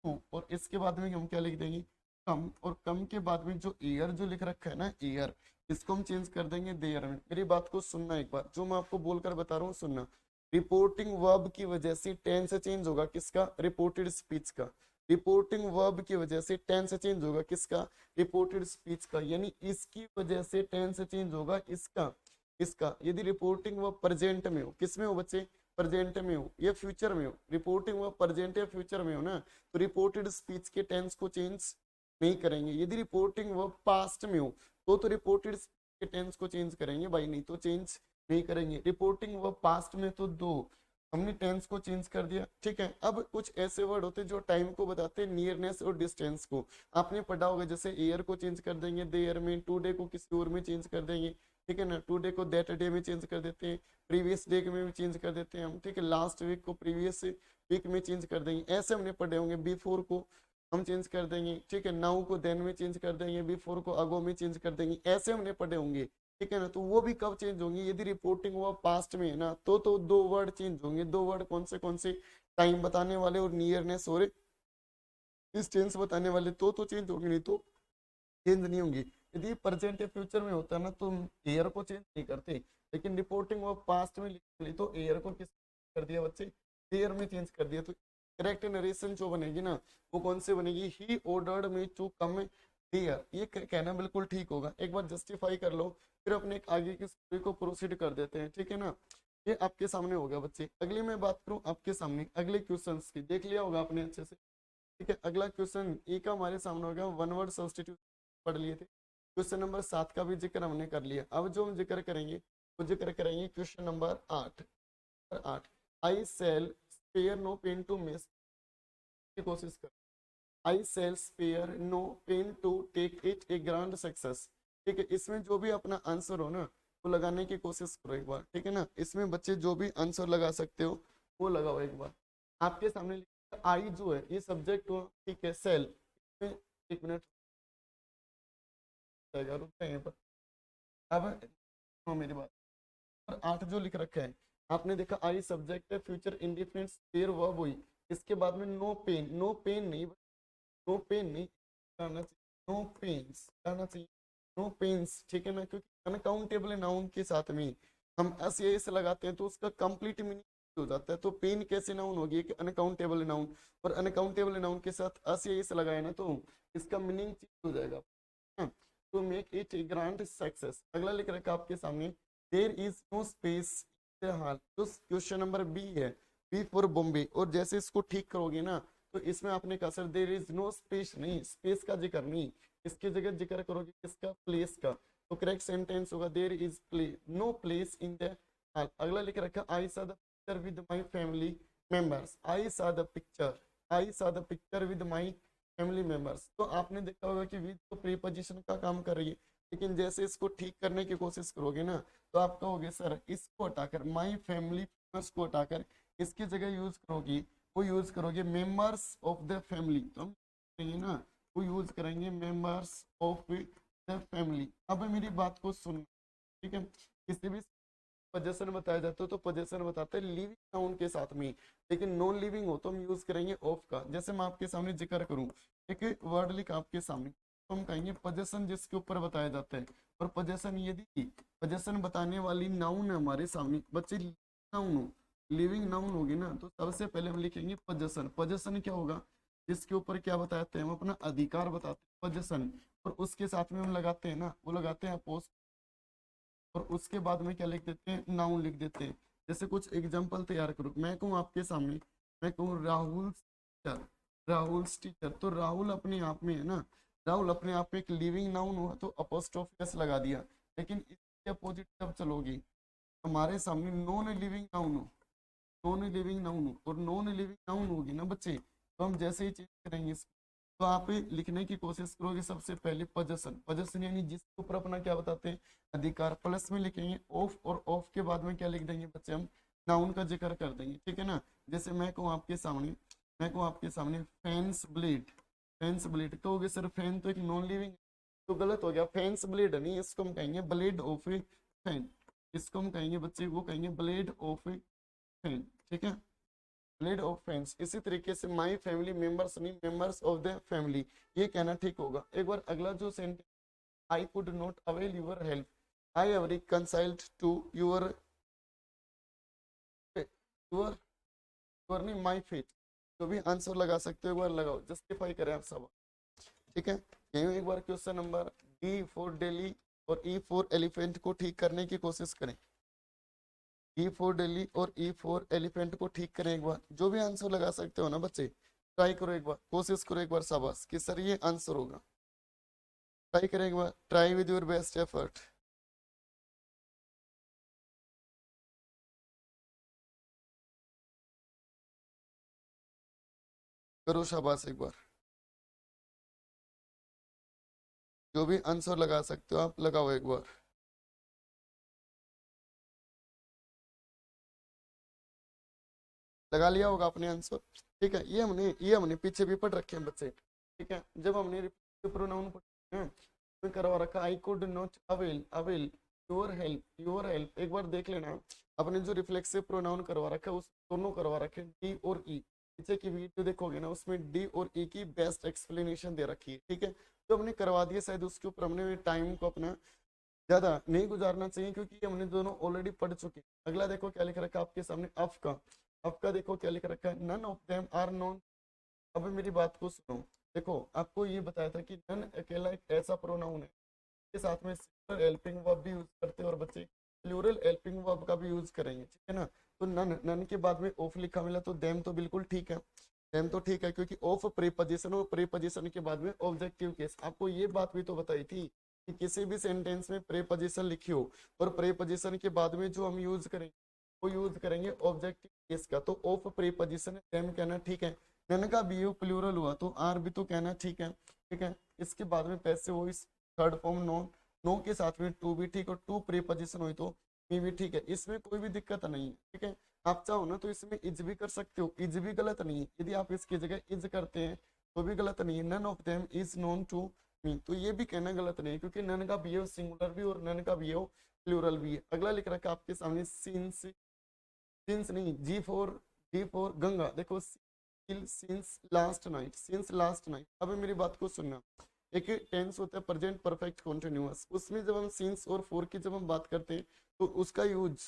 to, और इसके बाद में हम क्या लिख देंगे, कम, और कम के बाद में जो ईयर जो लिख रखा है ना, ईयर, इसको हम चेंज कर देंगे देयर में। मेरी बात को सुनना एक बार, जो मैं आपको बोलकर बता रहा हूँ सुनना, रिपोर्टिंग वर्ब की वजह से टेंस चेंज होगा, किसका, रिपोर्टेड स्पीच का, रिपोर्टिंग वर्ब की वजह से टेंस चेंज होगा, किसका, रिपोर्टेड स्पीच का, यानी इसकी वजह से टेंस चेंज होगा, इसका, इसका, यदि रिपोर्टिंग वर्ब प्रेजेंट में हो, किस में हो बच्चे, प्रेजेंट में हो या फ्यूचर में हो, रिपोर्टिंग वर्ब प्रेजेंट या फ्यूचर में हो ना, तो रिपोर्टेड स्पीच के टेंस को चेंज नहीं करेंगे। यदि रिपोर्टिंग वर्ब पास्ट में हो तो रिपोर्टेड के टेंस को चेंज करेंगे भाई, नहीं तो चेंज नहीं करेंगे। रिपोर्टिंग वर्ब पास्ट में तो दो, हमने टेंस को चेंज कर दिया, ठीक है। अब कुछ ऐसे वर्ड होते हैं जो टाइम को बताते हैं, नियरनेस और डिस्टेंस को। आपने पढ़ा होगा, जैसे एयर को चेंज कर देंगे देयर में, टुडे को किसी और में चेंज कर देंगे, ठीक है ना, टुडे को दैट डे में चेंज कर देते हैं, प्रीवियस डे में भी चेंज कर देते हैं हम, ठीक है, लास्ट वीक को प्रीवियस वीक में चेंज कर देंगे, ऐसे हमने पढ़े होंगे। बिफोर को हम चेंज कर देंगे, ठीक है, नाउ को देन में चेंज कर देंगे, बिफोर को अगो में चेंज कर देंगे, ऐसे हमने पढ़े होंगे, ठीक है ना। तो वो भी कब चेंज होंगे, यदि रिपोर्टिंग हुआ पास्ट में है ना, तो दो वर्ड चेंज होंगे। दो वर्ड कौन से, टाइम बताने वाले और नियरनेस और डिस्टेंस बताने वाले, तो चेंज होंगे, नहीं तो चेंज नहीं होंगी। यदि प्रेजेंट या फ्यूचर में होता है ना तो एयर को चेंज नहीं करते, लेकिन रिपोर्टिंग वो पास्ट में लिख ली तो एयर को किस कर दिया बच्चे, एयर में चेंज कर दिया। तो करेक्ट नरेशन जो बनेगी ना वो कौन से बनेगी, he ordered me to come here, ये कहना बिल्कुल ठीक होगा। एक बार जस्टिफाई कर लो, फिर अपने आगे की स्टोरी को प्रोसीड कर देते हैं, ठीक है ना। ये आपके सामने हो गया बच्चे। अगली मैं बात करूं आपके सामने अगले क्वेश्चंस की, देख लिया होगा आपने अच्छे से, ठीक है। अगला क्वेश्चन ए का हमारे सामने हो गया, वन वर्ड सब्स्टिट्यूट पढ़ लिए थे। क्वेश्चन नंबर 7 का भी जिक्र हमने कर लिया। अब जो हम जिक्र करेंगे वो जिक्र करेंगे question number 8। I shall spare no pain to miss की कोशिश कर, I shall spare no pain to take it a grand success, ठीक है। इसमें जो भी अपना आंसर हो ना वो लगाने की कोशिश करो एक बार, ठीक है ना। इसमें बच्चे जो भी आंसर लगा सकते हो वो लगाओ एक बार। आपके सामने आई जो है ये सब्जेक्ट हो, ठीक है, सेल, एक मिनट रुक जाए पर। अब सुनो मेरी बात, और 8 जो लिख रखा है आपने देखा, आई सब्जेक्ट है, फ्यूचर इंडिफिनिट स्पेयर वर्ब हुई, इसके बाद में नो पेन, नो पेन नहीं, नो पेन नहीं करना चाहिए, नो पेन्स करना चाहिए, नो पेन्स, ठीक है ना, क्योंकि अनकाउंटेबल नाउन के साथ में हम एस या एस लगाते हैं तो उसका कंप्लीट मीनिंग हो जाता है। तो पेन कैसे नाउन होगी, एक अनकाउंटेबल नाउन, और अनकाउंटेबल नाउन के साथ एस या एस लगाए ना तो इसका मीनिंग चेंज हो जाएगा, to make it a grand success. अगला लिख रखा आपके सामने, देयर इज नो स्पेस, हाल तो क्वेश्चन नंबर बी है, बी फॉर बॉम्बे। और जैसे इसको ठीक करोगे ना तो इसमें आपने कहा sir there is no space, नहीं, स्पेस का जिक्र नहीं, इसके जगह जिक्र करोगे किसका, प्लेस का। तो करेक्ट सेंटेंस होगा there is no place in the hall. अगला लिख रखा, I saw the picture with my family members, I saw the picture, I saw the picture with my family members. तो आपने देखा होगा कि विद तो प्रीपोजिशन का काम कर रही है, लेकिन जैसे इसको ठीक करने की कोशिश करोगे ना तो आप कहोगे सर इसको हटाकर माई फैमिली मेंबर्स को हटाकर इसकी जगह यूज करोगी, वो यूज करोगे मेंबर्स ऑफ द फैमिली, तो हम कहेंगे ना वो यूज करेंगे मेंबर्स ऑफ द फैमिली। अब मेरी बात को सुन, ठीक है। किसी भी पोजेशन बताया जाता है तो पोजेशन बताते हैं लिविंग नाउन के साथ में, लेकिन नॉन लिविंग हो तो हम यूज करेंगे ऑफ का। जैसे मैं आपके सामने जिक्र करूं, एक वर्ड लिखा आपके सामने तो हम कहेंगे पोजेशन जिसके ऊपर बताया जाता है। और पोजेशन यदि पोजेशन बताने वाली नाउन है हमारे सामने बच्चे, नाउन हो, लिविंग नाउन होगी ना तो सबसे पहले हम लिखेंगे पोजेशन। पोजेशन क्या होगा, जिसके ऊपर क्या बताते हैं हम अपना अधिकार बताते हैं पोजेशन, और उसके साथ में हम लगाते हैं ना वो लगाते हैं अपोज, और उसके बाद में क्या लिख देते हैं, नाउन लिख देते हैं। जैसे कुछ एग्जांपल तैयार करो, मैं कहूँ आपके सामने, मैं कहूँ राहुल टीचर, राहुल टीचर, तो राहुल अपने आप में है ना, राहुल अपने आप में एक लिविंग नाउन हुआ तो अपोस्ट्रोफी एस लगा दिया। लेकिन इसके अपोजिट जब चलोगी हमारे सामने नॉन लिविंग नाउन हो, नॉन लिविंग नाउन हो, और नॉन लिविंग नाउन होगी ना बच्चे तो हम जैसे ही चेंज करेंगे इसको, तो आप लिखने की कोशिश करोगे सबसे पहले पोजेशन, पोजेशन यानी जिसके ऊपर अपना क्या बताते हैं अधिकार, प्लस में लिखेंगे ऑफ, और ऑफ के बाद में क्या लिख देंगे बच्चे हम नाउन का जिक्र कर देंगे, ठीक है ना। जैसे मैं कहूँ आपके सामने, मैं कहूँ आपके सामने फैंस ब्लेड, फैंस ब्लेड कहोगे सर फैन तो एक नॉन लिविंग, तो गलत हो गया, फैंस ब्लेड नहीं, इसको हम कहेंगे ब्लेड ऑफ ए फैन, इसको हम कहेंगे बच्चे वो कहेंगे ब्लेड ऑफ ए फैन, ठीक है, ब्लेड ऑफ फैंस। इसी तरीके से माई फैमिली मेंबर्स नहीं, मेंबर्स ऑफ द फैमिली, ये कहना ठीक होगा। एक बार अगला जो sentence, I could not avail your help, I have reconciled to your your your नहीं माई फेट, जो भी आंसर लगा सकते हो एक बार लगाओ, जस्टिफाई करें आप सब, ठीक है। यही एक बार question number D for daily और ई फॉर एलिफेंट को ठीक करने की कोशिश करें। ई फॉर दिल्ली और ई फॉर एलिफेंट को ठीक करें एक बार। जो भी आंसर लगा सकते हो ना बच्चे, ट्राई करो एक बार, कोशिश करो एक बार, शाबाश कि सर ये आंसर होगा। ट्राई करें एक बार, try with your best effort. करो शाबाश एक बार। जो भी आंसर लगा सकते हो आप लगाओ एक बार। लगा लिया होगा आपने आंसर। ठीक है, ये हमने पीछे भी पढ़ रखे हैं बच्चे। ठीक है, जब हमने प्रोनाउन पढ़े हैं तो करवा रखा आई could not avail, avail your help, your help एक बार देख लेना। अपने जो रिफ्लेक्सिव प्रोनाउन करवा रखा है उस दोनों करवा रखे डी और ई। पीछे की वीडियो देखोगे ना उसमें डी और ई की बेस्ट एक्सप्लेनेशन दे रखी है। ठीक है, तो हमने करवा दिया, शायद उसके ऊपर हमने टाइम को अपना ज्यादा नहीं गुजारना चाहिए क्योंकि हमने दोनों ऑलरेडी पढ़ चुके हैं। अगला देखो क्या लिख रखा है आपके सामने, अफ का। अफ का देखो क्या लिख रखा है, none of them are known. अब मेरी बात को सुनो। देखो आपको ये बताया था कि नन अकेला एक ऐसा प्रोनाउन है के साथ में सिंगुलर हेल्पिंग वर्ब भी यूज करते हैं और बच्चे प्लूरल हेल्पिंग वर्ब का भी यूज करेंगे। ठीक है ना, तो नन, नन के बाद में ऑफ लिखा मिला तो देम तो बिल्कुल ठीक है, देम तो ठीक है क्योंकि ऑफ प्रीपोजिशन और प्रीपोजिशन के बाद में ऑब्जेक्टिव केस। आपको ये बात भी तो बताई थी कि किसी भी सेंटेंस में प्रीपोजिशन लिखी हो और प्रीपोजिशन के बाद में जो हम यूज करेंगे वो यूज करेंगे ऑब्जेक्टिव केस का, तो ऑफ प्रीपोजिशन देम कहना ठीक है। नन का बी प्लूरल हुआ तो आर भी तो कहना ठीक है। ठीक है, इसके बाद में passive voice third form no, no के साथ में टू भी ठीक और टू प्रीपोजिशन हुई तो मी भी ठीक है, इसमें कोई भी दिक्कत नहीं है। ठीक है, आप चाहो ना तो इसमें इज भी कर सकते हो, इज भी गलत नहीं है। यदि आप इसकी जगह इज करते हैं तो भी गलत नहीं है। None of them is known to me, तो ये भी कहना गलत नहीं है क्योंकि नन का भी है सिंगुलर भी और नन का भी है प्लूरल भी है। अगला लिख रखा है आपके सामने सिंस, सिंस नहीं जी फॉर गंगा। देखो since last night, since last night. अब मेरी बात को सुनना, एक टेंस होता है प्रेजेंट परफेक्ट कॉन्टिन्यूअस, उसमें जब हम सिंस और फॉर की जब हम बात करते हैं तो उसका यूज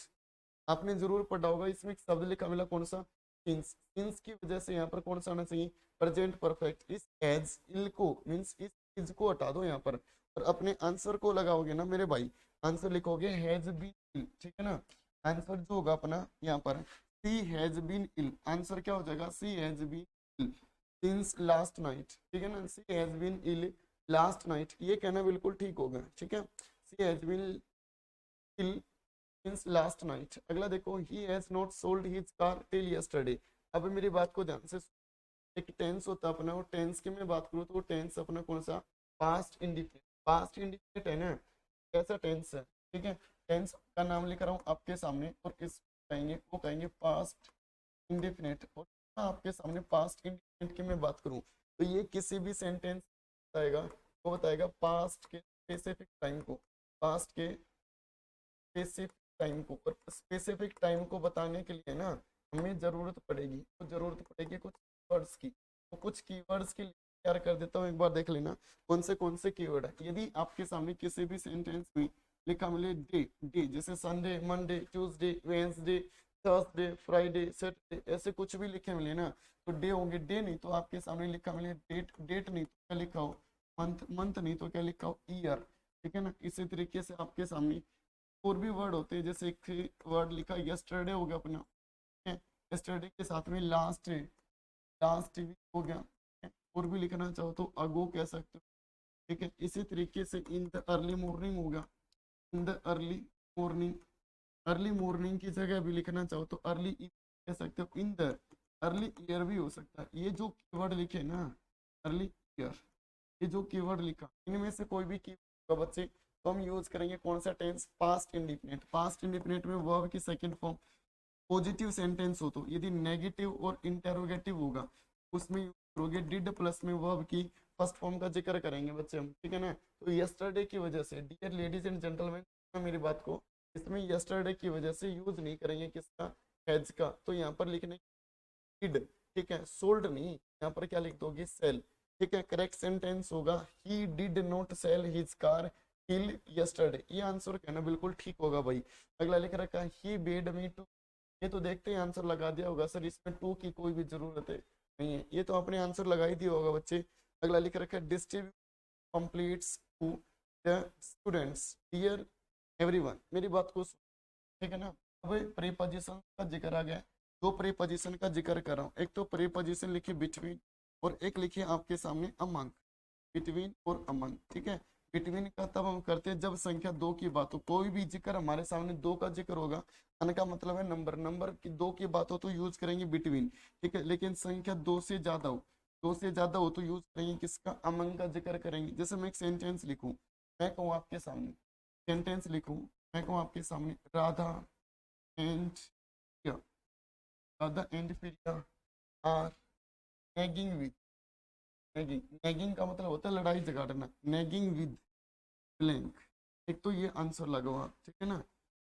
आपने जरूर पढ़ा होगा। इसमें एक शब्द लिखा मिला कौन सा, सिंस। सिंस की वजह से यहाँ पर कौन सा आना चाहिए, प्रेजेंट परफेक्ट। इस एज इल को मीन्स इस इज को हटा दो यहाँ पर और अपने आंसर को लगाओगे ना मेरे भाई, आंसर लिखोगे हैज बीन। ठीक है ना, आंसर जो होगा अपना यहाँ पर she has been ill, answer क्या हो जाएगा she has been ill since last night. ठीक है ना, she has been ill last night, ये कहना बिल्कुल ठीक होगा। ठीक है, she has been ill since last night. अगला देखो, he has not sold his car till yesterday. अब मेरी बात को ध्यान से, एक टेंस होता है अपना, और टेंस की मैं बात करूँ तो वो टेंस अपना कौन सा, पास्ट इंडिफिनिट। पास्ट इंडिफिनिट है ना, कैसा टेंस है। ठीक है, टेंस का नाम लिख रहा हूँ आपके सामने और किस कहेंगे, वो कहेंगे पास्ट इंडिफिनिट। और आपके सामने पास्ट इंडिफिनिट की मैं बात करूँ तो ये किसी भी सेंटेंस बताएगा, वो बताएगा पास्ट के स्पेसिफिक टाइम को, पास्ट के स्पेसिफिक टाइम को। और स्पेसिफिक टाइम को बताने के लिए ना हमें जरूरत पड़ेगी, तो जरूरत पड़ेगी कुछ वर्ड्स की। तो कुछ कीवर्ड्स के लिए तैयार कर देता हूँ, एक बार देख लेना कौन से कीवर्ड है। यदि आपके सामने किसी भी सेंटेंस में लिखा मिले डे, डे जैसे Sunday, Monday, Tuesday, Wednesday, Thursday, Friday, Saturday, ऐसे कुछ भी लिखे मिले ना तो डे होंगे। डे नहीं तो आपके सामने लिखा मिले डेट, डेट नहीं तो क्या लिखा हो मंथ, मंथ नहीं तो क्या लिखा हो ईयर। ठीक है ना, इसी तरीके से आपके सामने और भी वर्ड होते हैं, जैसे एक वर्ड लिखा यस्टरडे हो गया अपना, यस्टरडे के साथ में लास्ट, लास्ट वीक हो गया। और भी लिखना चाहो तो अगो कह सकते हो। ठीक है, इसी तरीके से इन द अर्ली मॉर्निंग हो गया, in the early morning. Early morning की जगह भी लिखना चाहो तो अर्ली कह सकते हो, इन द अर्ली ईयर भी हो सकता है। ये जो कीवर्ड लिखे ना अर्ली ईयर, ये जो कीवर्ड लिखा इनमें से कोई भी कीवर्ड बच्चे तो हम यूज करेंगे कौन सा tense, past indefinite. Past indefinite में वर्ब की सेकंड फॉर्म पॉजिटिव सेंटेंस हो तो, यदि नेगेटिव और इंटेरोगेटिव होगा उसमें यूज करोगे डिड प्लस में वर्ब की फर्स्ट फॉर्म का जिक्र करेंगे बच्चे हम। ठीक है ना, तो यस्टरडे की वजह से, डियर लेडीज एंड जेंटलमैन मेरी बात को, इसमें यस्टरडे की वजह से यूज नहीं करेंगे किसका, हैज का। तो यहाँ पर लिखने डिड। ठीक है, सोल्ड नहीं, यहाँ पर क्या लिख दोगे सेल। ठीक है, करेक्ट सेंटेंस होगा he did not sell his car till yesterday, ये आंसर कहना बिल्कुल ठीक होगा भाई। अगला लिख रखा है ही बेड मी टू, ये तो देखते हैं आंसर लगा दिया होगा सर, इसमें टू की कोई भी जरूरत है नहीं है, ये तो आपने आंसर लगा ही दिया होगा बच्चे। अगला लिख रखा है distribute completes to the students dear everyone. मेरी बात को ठीक है ना, अब प्रीपोजिशन का जिक्र आ गया, दो प्रीपोजिशन का जिक्र कर रहा हूँ। एक तो प्रीपोजिशन लिखिए बिटवीन, और एक लिखिए आपके सामने अमंग। बिटवीन और अमंग, ठीक है। बिटवीन का तब हम करते हैं जब संख्या दो की बात हो, कोई भी जिक्र हमारे सामने दो का जिक्र होगा, अन का मतलब है नंबर, नंबर की दो की बात हो तो यूज करेंगे बिटवीन, ठीक है। लेकिन संख्या दो से ज्यादा हो, दो से ज्यादा हो तो यूज करेंगे किसका, अमंग का जिक्र करेंगे। जैसे मैं एक सेंटेंस लिखूं, मैं कहूँ आपके सामने, सेंटेंस लिखूं, मैं कहूँ आपके सामने Radha and Priya, Radha and Priya are nagging with, nagging, nagging का मतलब होता है लड़ाई झगड़ना, नेगिंग विद ब्लैंक। एक तो ये आंसर लगाओ आप, ठीक है ना,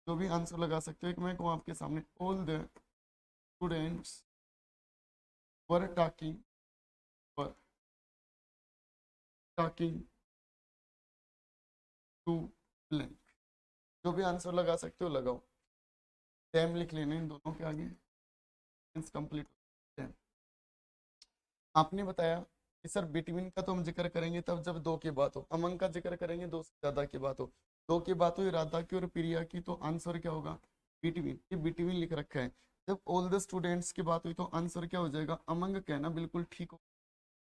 जो भी आंसर लगा सकते हो। एक मैं कहूँ आपके सामने all the students were talking, were talking to blank. जो भी आंसर लगा सकते हो लगाओ, टाइम लिख लेना इन दोनों के आगे, कंप्लीट। आपने बताया कि सर बिटवीन का तो हम जिक्र करेंगे तब जब दो की बात हो, अमंग का जिक्र करेंगे दो से ज्यादा की बात हो। दो की बात हुई राधा की और प्रिया की, तो आंसर क्या होगा, बिटवीन। ये बिटवीन लिख रखा है। जब ऑल द स्टूडेंट्स की बात हुई तो आंसर क्या हो जाएगा, अमंग कहना बिल्कुल ठीक हो।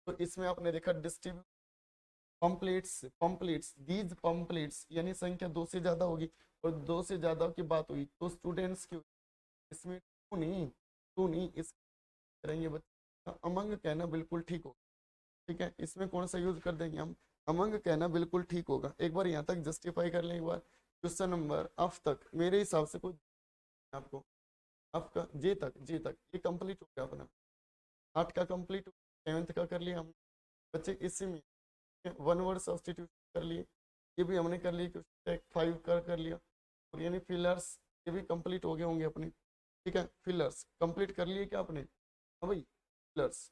तो इसमें आपने देखा distribute pamphlets, pamphlets these pamphlets, यानी संख्या दो से ज्यादा होगी, और दो से ज्यादा की बात हुई तो स्टूडेंट्स की, इसमें टू नहीं, टू नहीं, इस करेंगे बच्चे, अमंग कहना बिल्कुल ठीक हो, ठीक है। इसमें कौन सा यूज कर देंगे हम, अमंग कहना बिल्कुल ठीक होगा। एक बार यहाँ तक जस्टिफाई कर लें, एक बार क्वेश्चन नंबर अफ तक मेरे हिसाब से कोई आपको, अफ का जे तक, जे तक ये कंप्लीट हो गया अपना, आठ का कंप्लीट, सेवेंथ का कर लिया हम बच्चे। इसी में वन वर्ड सब्सटीट्यूट कर लिए, ये भी हमने कर लिया, फाइव कर लिया, और यानी फिलर्स ये भी कंप्लीट हो गए होंगे अपने, ठीक है। फिलर्स कंप्लीट कर लिए क्या आपने, हाँ भाई, फिलर्स,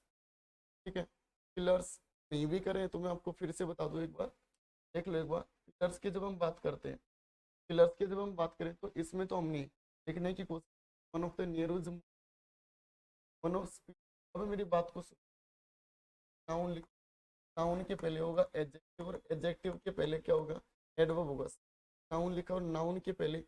ठीक है। पिलर्स नहीं भी करें तो मैं आपको फिर से बता दूं एक बार, देख लो एक बार। पिलर्स की जब हम बात करते हैं, पिलर्स की जब हम बात करें तो इसमें तो हमने लिखने की कोशिश, one of the nearest, one of, अब मेरी बात को, नाउन लिखो, नाउन के पहले होगा एडजेक्टिव, और एडजेक्टिव के पहले क्या होगा, एडवर्ब होगा। नाउन लिखा और नाउन के पहले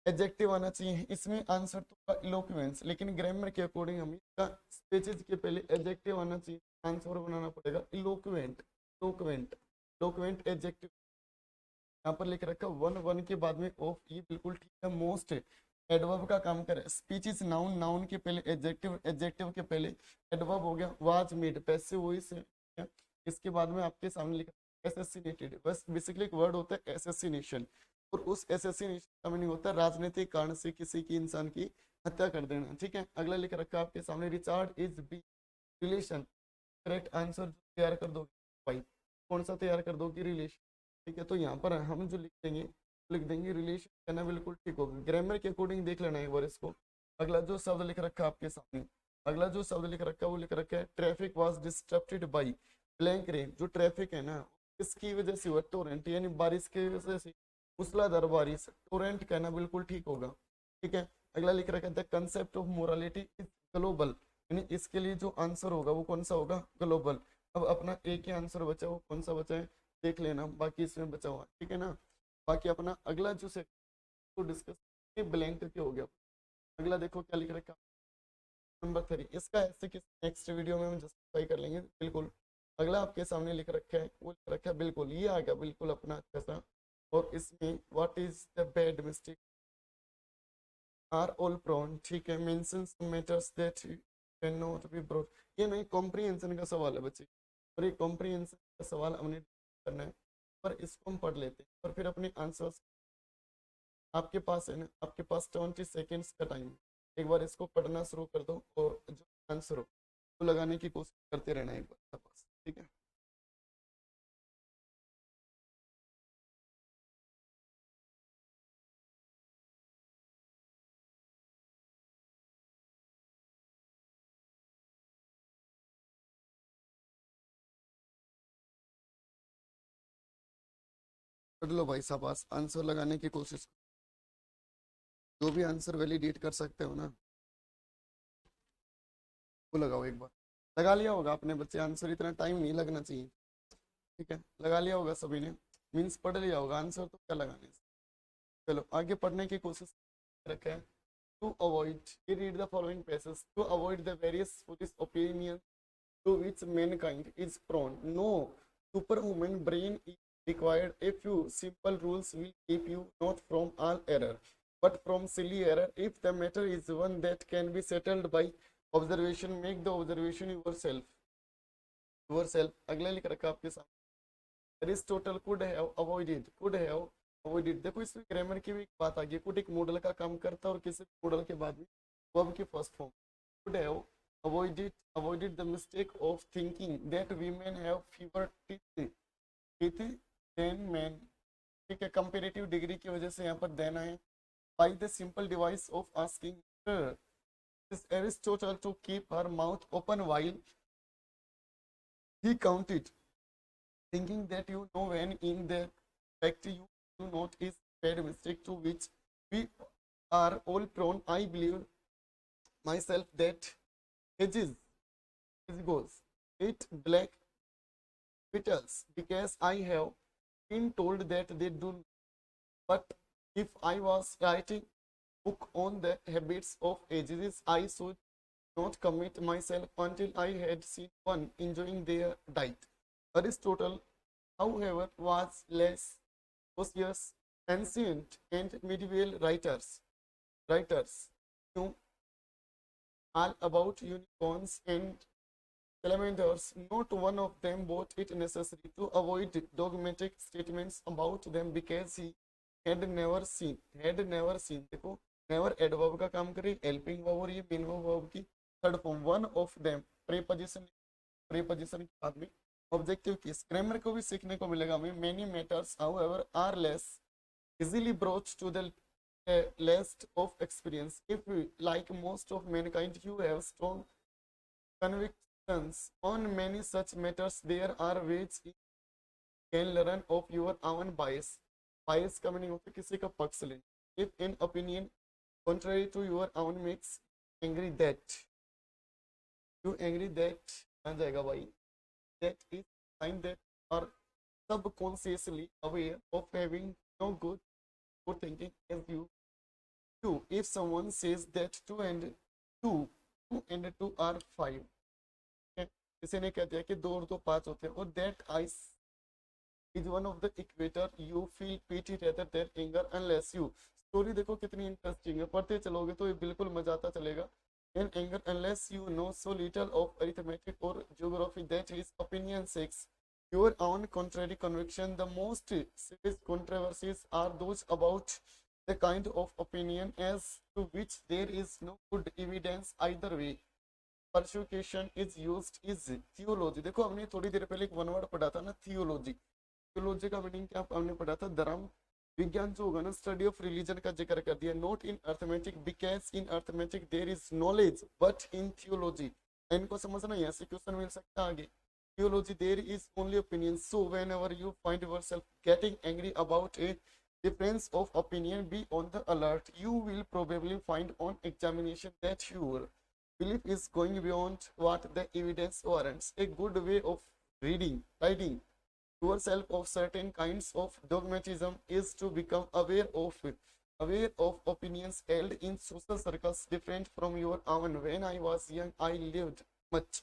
एडजेक्टिव आना चाहिए। इसमें आंसर तो होगा इलोक्वेंस, लेकिन ग्रामर के अकॉर्डिंग हमें इसका स्पीचेज के पहले एडजेक्टिव आना चाहिए, आंसर बनाना पड़ेगा इलोक्वेंट, इलोक्वेंट, इलोक्वेंट एडजेक्टिव। यहाँ पर लिख रखा वन, वन के बाद में ऑफ, ये बिल्कुल ठीक है। मोस्ट एडवर्ब का काम करे, स्पीच इज नाउन, नाउन के पहले एडजेक्टिव, एडजेक्टिव के पहले एडवर्ब हो गया। वाज मेड पैसिव वॉइस है, इसके बाद में आपके सामने लिखा एसेसिनेटेड, बस बेसिकली एक वर्ड होता है एसेसिनेशन, और उस एसेसिनेशन का मीनिंग होता है राजनीतिक कारण से किसी की, इंसान की हत्या कर देना, ठीक है। अगला लिख रखा आपके सामने Richard is be relation, correct answer तैयार कर दोगे भाई, कौन सा तैयार कर दोगे, रिलेशन, ठीक है। तो यहाँ पर हम जो लिख देंगे रिलेशन करना बिल्कुल ठीक होगा, ग्रामर के अकॉर्डिंग देख लेना एक बार इसको। अगला जो शब्द लिख रखा है आपके सामने, अगला जो शब्द लिख रखा है वो लिख रखा है traffic was disturbed by blank rain. जो ट्रैफिक है ना किसकी वजह से हुआ, टोरेंट, यानी बारिश की वजह से, मूसलाधार बारिश, टोरेंट कहना बिल्कुल ठीक होगा, ठीक है। अगला लिख रखा है the concept of morality is global, यानी इसके लिए जो आंसर होगा वो कौन सा होगा, ग्लोबल। अब अपना एक ही आंसर बचा, वो कौन सा बचा है देख लेना, बाकी इसमें बचा हुआ, ठीक है ना। बाकी अपना अगला जो से तो डिस्कस ब्लैंक के हो गया। अगला देखो क्या लिख रखा नंबर 3, इसका ऐसे कि नेक्स्ट वीडियो में हम जस्टिफाई कर लेंगे बिल्कुल। अगला आपके सामने लिख रखा है, वो लिख रखा है बिल्कुल, ये आ गया बिल्कुल अपना अच्छा सा। और इसमें what is the bad mistake are all prone, ठीक है, mention some matters that can not be brought. ये नहीं कॉम्प्रिहेंशन का सवाल है बच्चे, और ये कॉम्प्रिहेंशन का सवाल हमने करना है, पर इसको हम पढ़ लेते हैं और फिर अपने आंसर्स। आपके पास है ना, आपके पास 20 सेकेंड्स का टाइम, एक बार इसको पढ़ना शुरू कर दो और जो आंसर हो वो लगाने की कोशिश करते रहना एक बार पास, ठीक है। पढ़ लो भाई साहब, आंसर लगाने की कोशिश, जो भी आंसर वैलिडेट कर सकते हो ना वो लगाओ एक बार। लगा लिया होगा आपने बच्चे आंसर, इतना टाइम नहीं लगना चाहिए, ठीक है। लगा लिया होगा सभी ने, मीन्स पढ़ लिया होगा आंसर, तो क्या लगाने से। चलो आगे पढ़ने की कोशिश। रखा है to avoid, we read the following passages, to avoid the various foolish opinions to which mankind is prone. No superhuman brain is required. A few simple rules will keep you not from all error, but from silly error. If the matter is one that can be settled by observation, make the observation yourself. अगला लिख रखा आपके सामने, एरिस्टोटल कुड हैव अवॉइडेड। देखो इसमें ग्रामर की भी एक बात आ गई, कुड एक मॉडल का काम करता है और किसी मॉडल के बाद में वर्ब की first form. Could have avoided the mistake of thinking that women have fewer teeth than man. ठीक है, कंपेरेटिव डिग्री की वजह से यहाँ पर देना है। By the simple device of asking Aristotle to keep her mouth open while he counted, thinking that you know when in the fact you do not is bad mistake to which we are all prone. I believe myself that hedges goes 8 black beetles because I have been told that they do. But if I was writing book on the habits of ages, I should not commit myself until I had seen one enjoying their diet. Aristotle, however, was less cautious. Ancient and medieval writers knew all about unicorns and salamanders. Not one of them thought it necessary to avoid dogmatic statements about them because he had never seen. देखो never adverb का काम करे, helping verb और ये main verb की third form. One of them preposition के बाद में ऑब्जेक्टिव केस। ग्रामर को भी सीखने को मिलेगा हमें। Many matters however are less easily broach to the least of experience. If like most of mankind you have strong convictions on many such matters, there are ways can learn of your own bias. Bias का मीनिंग होता है किसी का पक्ष ले। If an opinion contrary to your own makes angry that you angry that आ जाएगा भाई, that is sign that are subconsciously aware of having no good thinking as you. If someone says that 2 and 2 are 5, किसी ने कह दिया कि 2 और 2 5 होते हैं, और that ice is one of the equator, you feel pity rather than anger unless you। Story देखो कितनी इंटरेस्टिंग है, पढ़ते चलोगे तो ये बिल्कुल मजा आता चलेगा। In anger unless you know so little of arithmetic or geography that his opinion seeks your own contrary conviction. The most serious controversies are those about the kind of opinion as to which there is no good evidence either way. Persuasion is used is theology। देखो हमने थोड़ी देर पहले एक वन वर्ड पढ़ा था ना, थियोलॉजी। थियोलॉजी का मीनिंग क्या हमने पढ़ा था? धर्म विज्ञान जो होगा ना, स्टडी ऑफ रिलीजन का जिक्र कर दिया। Not in arithmetic because in arithmetic there is knowledge but in theology. इनको समझना, यहाँ से क्वेश्चन मिल सकता है आगे। Theology there is only opinion, so whenever you find yourself getting angry about a difference of opinion, be on the alert. You will probably find on examination that your belief is going beyond what the evidence warrants. A good way of riding yourself of certain kinds of dogmatism is to become aware of opinions held in social circles different from your own. When I was young, I lived much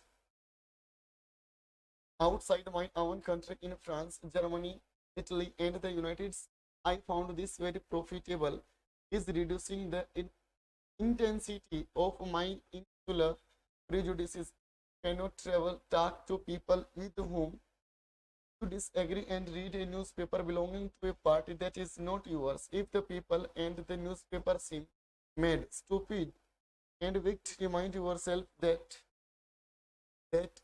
outside my own country in France, Germany, Italy, and the United States. I found this very profitable, is reducing the intensity of my insular prejudices. Cannot travel, talk to people with whom you disagree, and read a newspaper belonging to a party that is not yours. If the people and the newspaper seem mad, stupid, and wicked, remind yourself that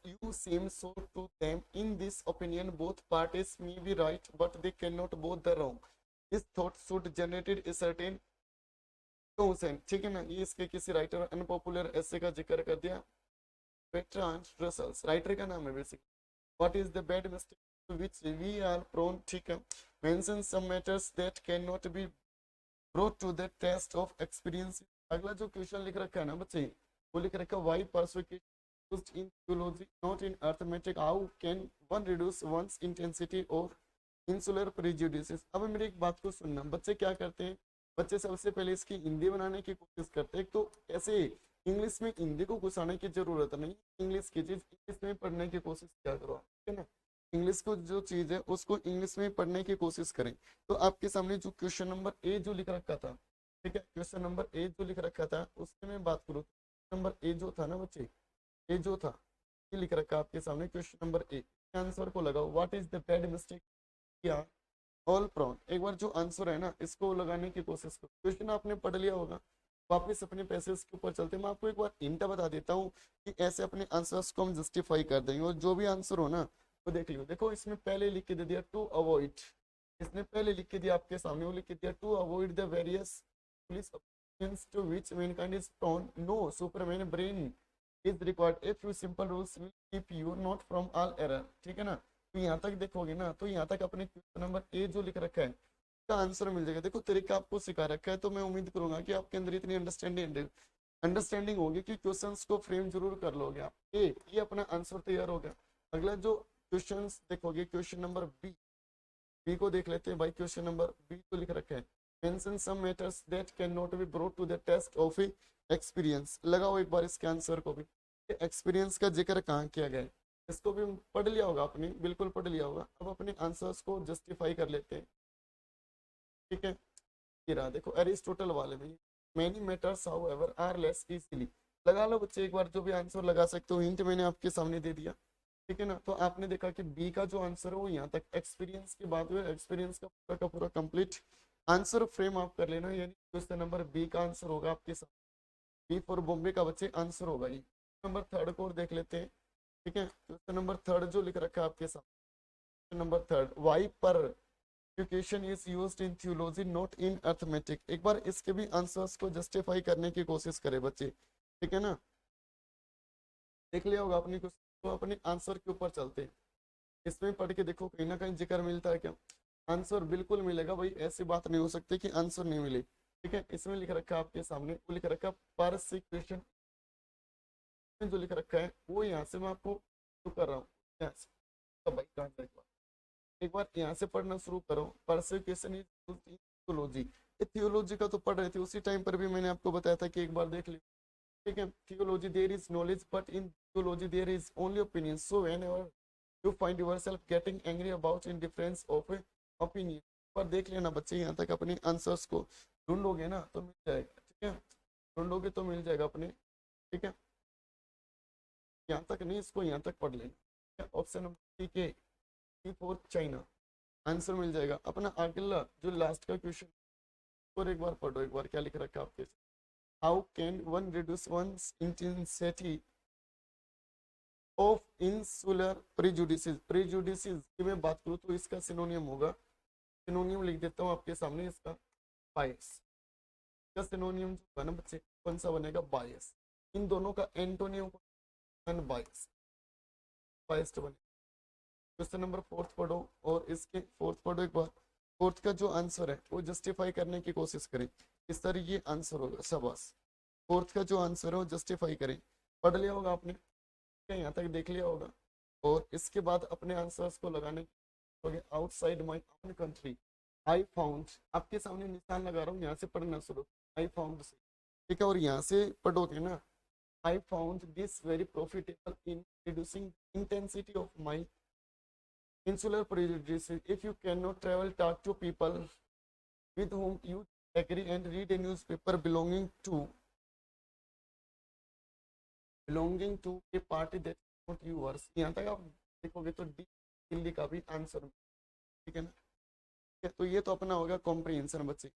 you seem so to them. In this opinion, both parties may be right, but they cannot both be wrong. This thought should generate a certain consent। ठीक है ना, ये इसके किसी राइटर अनपॉपुलर ऐसे का जिक्र कर दिया। बेट्रांड रसल्स राइटर का नाम है basic. What is the bad mistake to which we are prone, ठीक है। Mention some matters that can not be brought to the test of experience. अगला जो क्वेश्चन लिख रखा है ना बच्चे, वो लिख रखा है why persuasion used in theology not in arithmetic, how can one reduce one's intensity of insular prejudices। अब मेरी एक बात को सुनना, बच्चे क्या करते हैं, बच्चे सबसे पहले इसकी हिंदी बनाने की कोशिश करते हैं। तो ऐसे इंग्लिश में हिंदी को घुसाने की जरूरत नहीं, इंग्लिश की चीज इंग्लिश में पढ़ने की कोशिश क्या करो, ठीक है ना। इंग्लिश को जो चीज है उसको इंग्लिश में पढ़ने की कोशिश करें। तो आपके सामने जो क्वेश्चन नंबर ए जो लिख रखा था, ठीक है, क्वेश्चन नंबर ए जो लिख रखा था उसकी मैं बात करूँ, नंबर ए जो था ना बच्चे, ए जो था, ये लिख रखा आपके सामने क्वेश्चन नंबर ए, आंसर को लगाओ। What is the bad mistake किया ऑल प्रॉन। एक बार जो आंसर है ना इसको लगाने की कोशिश करो। क्वेश्चन आपने पढ़ लिया होगा, वापस अपने पैसेज के ऊपर चलते हैं। मैं आपको एक बार हिंट बता देता हूँ कि ऐसे अपने आंसर्स को हम जस्टिफाई कर देंगे, और जो भी आंसर हो ना वो देख लियो। देखो इसमें पहले लिख के दे दिया टू अवॉइड, इसने पहले लिख के दिया आपके सामने, वो लिख के दिया to avoid the various follies to which mankind is prone, no superman brain is required, a few simple rules will keep you not from all error, ठीक है ना। तो यहाँ तक देखोगे ना तो यहाँ तक अपने क्वेश्चन नंबर ए जो लिख रखा है का आंसर मिल जाएगा। देखो तरीका आपको सिखा रखा है, तो मैं उम्मीद करूंगा कि आपके अंदर इतनी अंडरस्टैंडिंग होगी कि क्वेश्चंस को फ्रेम जरूर कर लोगे आप। ये अपना आंसर तैयार हो गया। अगला जो क्वेश्चंस देखोगे, क्वेश्चन नंबर बी, बी को देख लेते हैं भाई। क्वेश्चन नंबर बी तो लिख रखा है mention some matters that can not be brought to the test of experience. लगाओ एक बार इसके आंसर को भी, एक्सपीरियंस का जिक्र कहाँ किया गया है, इसको भी पढ़ लिया होगा आपने, बिल्कुल पढ़ लिया होगा। अब अपने आंसर्स को जस्टिफाई कर लेते हैं, ठीक है। ये रहा देखो एरिस्टोटल वाले में, many matters however are less easily. लगा लो बच्चे एक बार, जो भी आंसर लगा सकते हो, हिंट मैंने आपके सामने दे दिया, ठीक है ना। तो आपने देखा कि बी का जो आंसर है वो यहाँ तक एक्सपीरियंस की बात हुई, एक्सपीरियंस का पूरा कंप्लीट आंसर फ्रेम आप कर लेना, यानी क्वेश्चन नंबर बी का आंसर होगा आपके साथ। बी फॉर बॉम्बे का बच्चे आंसर होगा ये। नंबर थर्ड को और देख लेते हैं, ठीक है। क्वेश्चन नंबर थर्ड जो लिख रखा है आपके साथ, क्वेश्चन नंबर थर्ड, वाई पर education is used in theology not in arithmetic. एक बार इसके भी आंसर्स को जस्टिफाई करने की कोशिश करें बच्चे, ठीक है ना। देख लिया होगा अपनी क्वेश्चन, तो अपने आंसर के ऊपर चलते हैं। इसमें पढ़ के देखो कहीं ना कहीं जिक्र मिलता है क्या, आंसर बिल्कुल मिलेगा भाई, ऐसी बात नहीं हो सकती कि आंसर नहीं मिले, ठीक है। इसमें लिख रखा है आपके सामने, वो लिख रखा है परसिक्यूशन, जो लिख रखा है वो यहाँ से मैं आपको शुरू कर रहा हूँ, यहाँ से तो भाई एक बार यहाँ से पढ़ना शुरू करो। परसिक्यूशन इज थियोलॉजी, ये थियोलॉजी का तो पढ़ रहे थे उसी टाइम पर भी मैंने आपको बताया था कि एक बार देख लो, ठीक है। Theology there is knowledge but in theology there is only opinion, so whenever you find yourself getting angry about in difference of opinion. पर देख लेना बच्चे, यहाँ तक अपने आंसर्स को ढूंढोगे ना तो मिल जाएगा, ठीक है, ढूंढोगे तो मिल जाएगा अपने, ठीक है। यहाँ तक नहीं, इसको यहाँ तक पढ़ लेना। ऑप्शन नंबर के फॉर चाइना आंसर मिल जाएगा अपना। अगला जो लास्ट का क्वेश्चन और एक बार पढ़ो, एक बार क्या लिख रखा है आपके, how can one reduce one intensity of insular prejudices. Prejudices की मैं बात करूँ तो इसका सिनोनियम होगा, सिनोनियम लिख देता हूँ आपके सामने, इसका बायस। इसका सिनोनियम होगा ना बच्चे, कौन सा बनेगा, बायस। इन दोनों का एंटोनियम अनबायस, बायस्ड बने। क्वेश्चन नंबर फोर्थ पढ़ो, और इसके फोर्थ पढ़ो एक बार। फोर्थ का जो आंसर है वो जस्टिफाई करने की कोशिश करें, इस तरह ये आंसर होगा शाबाश। फोर्थ का जो आंसर है वो जस्टिफाई करें, पढ़ लिया होगा आपने, यहाँ तक देख लिया होगा। और इसके बाद अपने आंसर्स को लगाने outside my own country I found, आपके सामने निशान लगा रहा हूँ, यहाँ से पढ़ना शुरू, आई फाउंड से, ठीक है। और यहाँ से पढ़ोगे ना, I found this very profitable in reducing intensity of my insular prejudices. If you cannot travel, talk to people with whom you agree and read a newspaper belonging to a party that not yours। यहाँ तक आप देखोगे तो डी दिल्ली का भी आंसर, ठीक है ना। ठीक है, तो ये तो अपना होगा कॉम्प्रिहेंशन बच्चे,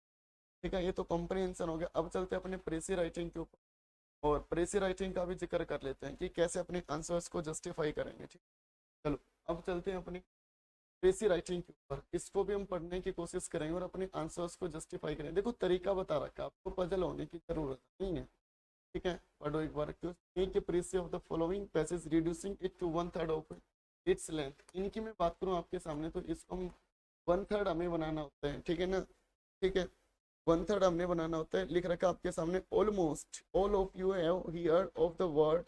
ठीक है, ये तो कॉम्प्रिहेंशन हो गया। अब चलते हैं अपने प्रेसी राइटिंग के ऊपर, और प्रेसी राइटिंग का भी जिक्र कर लेते हैं कि कैसे अपने आंसर्स को जस्टिफाई करेंगे, ठीक। चलो अब चलते हैं अपनी प्रेसी राइटिंग के ऊपर, इसको भी हम पढ़ने की कोशिश करेंगे और अपने आंसर्स को जस्टिफाई करेंगे। देखो तरीका बता रखा, आपको पजल होने की जरूरत नहीं है, ठीक है। पढ़ो एक बार, make a precis of the following passage reducing it to 1/3 of its length. इनकी मैं बात करूं आपके सामने तो इसको हम 1/3 हमें बनाना होता है, ठीक है ना, ठीक है। 1/3 हमने बनाना होता है, लिख रखा आपके सामने almost all of you have heard of the word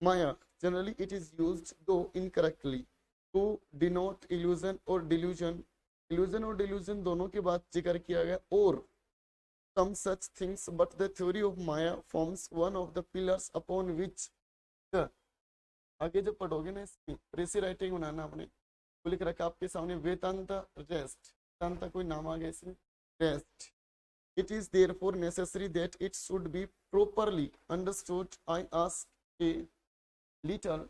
Maya, generally it is used दो इनकरेक्टली टू डिनोट इल्यूजन और डिल्यूजन। इल्यूजन और डिल्यूजन दोनों की बात जिक्र किया गया, और some such things, but the theory of Maya forms one of the pillars upon which the आगे जब पढ़ोगे ना इसकी प्रेसी राइटिंग बनाना आपने तो लिख रखा आपके सामने वेदांत रेस्ट, वेदांत कोई नाम आ गया इसमें rest. It is therefore necessary that it should be properly understood. I ask a little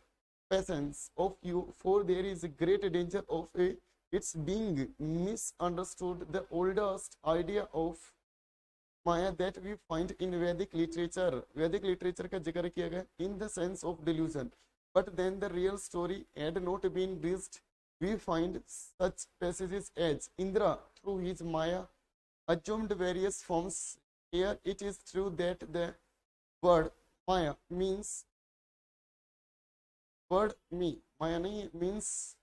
patience of you, for there is a great danger of its being misunderstood. The oldest idea of Maya that we find in Vedic literature का जिक्र किया गया in the sense of delusion, but then the real story had not been reached. We find such passages as Indra through his Maya assumed various forms. Here it is true that the word Maya means Maya means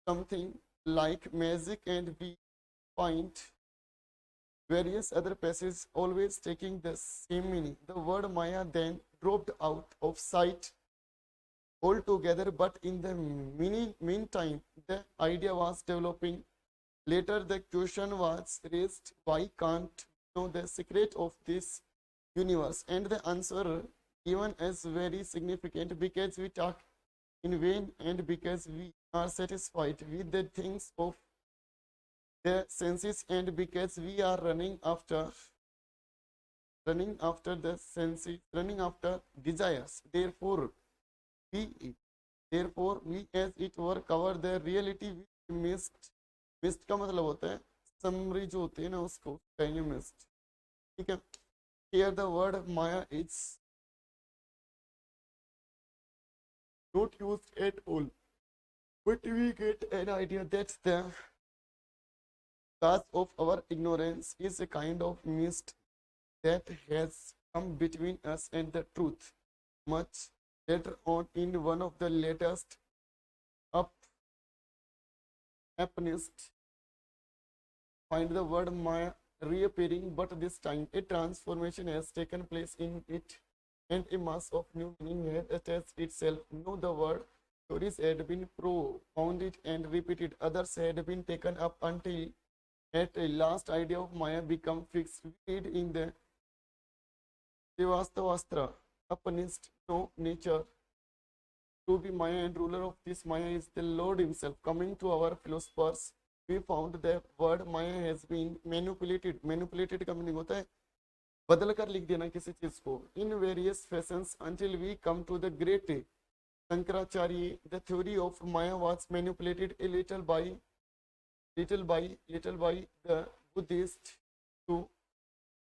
something like magic, and we find various other passages always taking the same meaning. The word Maya then dropped out of sight altogether, but in the meantime the idea was developing. Later the question was raised, why can't we know the secret of this universe? And the answer given is very significant, because we talk in vain and because we are satisfied with the things of the senses, and because we are running after the senses, running after desires. Therefore we as it were cover the reality with mist. Mist का मतलब होता है समरी जो होती है ना, उसको कहेंगे मिस्ट. ठीक है. Here the word Maya is not used at all, but we get an idea that the cause of our ignorance is a kind of mist that has come between us and the truth. Much later on, in one of the latest Apnist find the word Maya reappearing, but this time a transformation has taken place in it, and a mass of new meaning has attached itself. No, the word stories had been propounded and repeated. Others had been taken up until at a last idea of Maya become fixed. We read in the Srivastavastra Upanishad, no nature to be Maya, and ruler of this Maya is the Lord himself. Coming to our philosophers, we found the word Maya has been manipulated. Manipulated का मीनिंग होता है बदल कर लिख देना किसी चीज को in various fashions until we come to the great Shankaracharya. The theory of Maya was manipulated a little by the Buddhists too.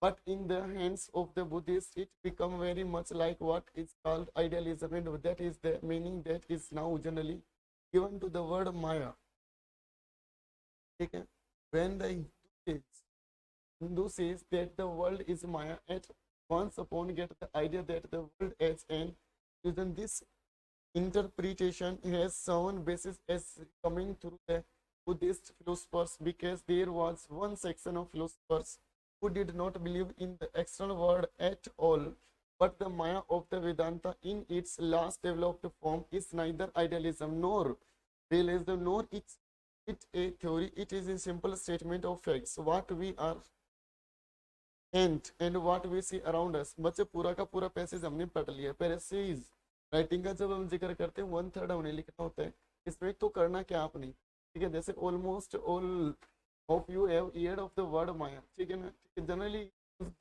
But in the hands of the Buddhists, it become very much like what is called idealism, and that is the meaning that is now generally given to the word Maya. Okay? When the Hindu says that the world is Maya, at once upon get the idea that the world as an illusion. This interpretation has some basis as coming through the Buddhist philosophers, because there was one section of philosophers who did not believe in the external world at all. But the Maya of the Vedanta in its last developed form is neither idealism nor realism, nor it a theory. It is a simple statement of facts, what we are and what we see around us. बच्चे पूरा का पूरा पैसेज हमने पढ़ लिया. पैसेज राइटिंग का जब हम जिक्र करते हैं 1/3 हमने लिखना होता है. इसमें तो करना क्या आपने, ठीक है, जैसे almost all of you have heard of the word Maya, ठीक है ना, जनरली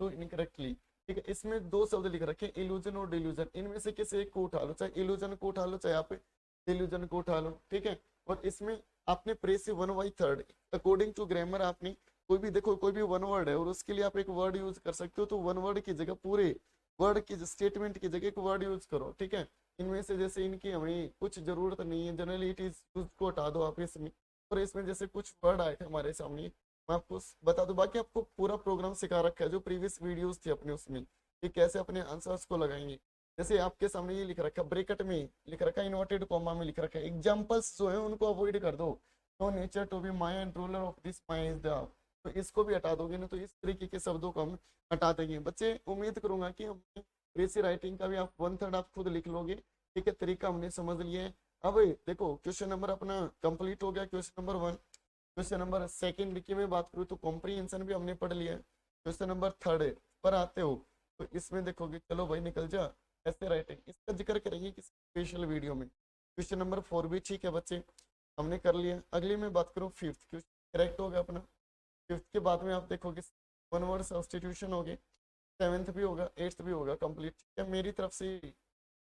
do incorrectly. ठीक है, इसमें दो शब्द लिख रखे इल्यूजन और डिल्यूजन. इनमें से किसी एक को उठा लो, चाहे इल्यूजन को उठा लो चाहे आप डिल्यूजन को उठा लो. ठीक है, और इसमें आपने प्रेस 1/3 अकॉर्डिंग टू ग्रामर. आपने कोई भी देखो, कोई भी वन वर्ड है और उसके लिए आप एक वर्ड यूज कर सकते हो, तो वन वर्ड की जगह पूरे वर्ड की स्टेटमेंट की जगह एक वर्ड यूज करो. ठीक है, इनमें से जैसे इनकी हमें कुछ जरूरत नहीं है, जनरली इट इज को हटा दो आप इसमें. और इसमें जैसे कुछ वर्ड आए थे हमारे सामने, मैं आपको बता दूं. बाकी आपको पूरा प्रोग्राम सिखा रखा है जो प्रीवियस वीडियोस थी अपने, उसमें कि कैसे अपने आंसर्स को लगाएंगे. जैसे आपके सामने ये लिख रखा है, ब्रैकेट में लिख रखा है, इन्वर्टेड कॉमा में लिख रखा है. एग्जांपल्स जो है उनको अवॉइड कर दो. Know nature to be maya and ruler of this maya is the, तो इसको भी हटा दोगे ना, तो इस तरीके के शब्दों को हम हटा देंगे. बच्चे उम्मीद करूंगा कि हम प्रेसी राइटिंग का भी आप 1/3 आप खुद लिख लोगे. ठीक है, तरीका हमने समझ लिया है. अब देखो क्वेश्चन नंबर अपना कंप्लीट हो गया, क्वेश्चन नंबर 1. क्वेश्चन नंबर 2 की मैं बात करूँ तो कॉम्प्रीहेंशन भी हमने पढ़ लिया है. क्वेश्चन नंबर 3 है, पर आते हो तो इसमें देखोगे, चलो भाई निकल जा, ऐसे राइटिंग, इसका जिक्र करेंगे किसी स्पेशल वीडियो में। क्वेश्चन नंबर 4 भी ठीक है बच्चे, हमने कर लिया। अगली मैं बात करूँ फिफ्थ, क्वेश्चन करेक्ट हो गया अपना। फिफ्थ के बाद में आप देखोगे वन वर्ड सब्सटीट्यूशन हो गए, सेवेंथ भी होगा, एट्थ भी होगा कंप्लीट। ठीक है, मेरी तरफ से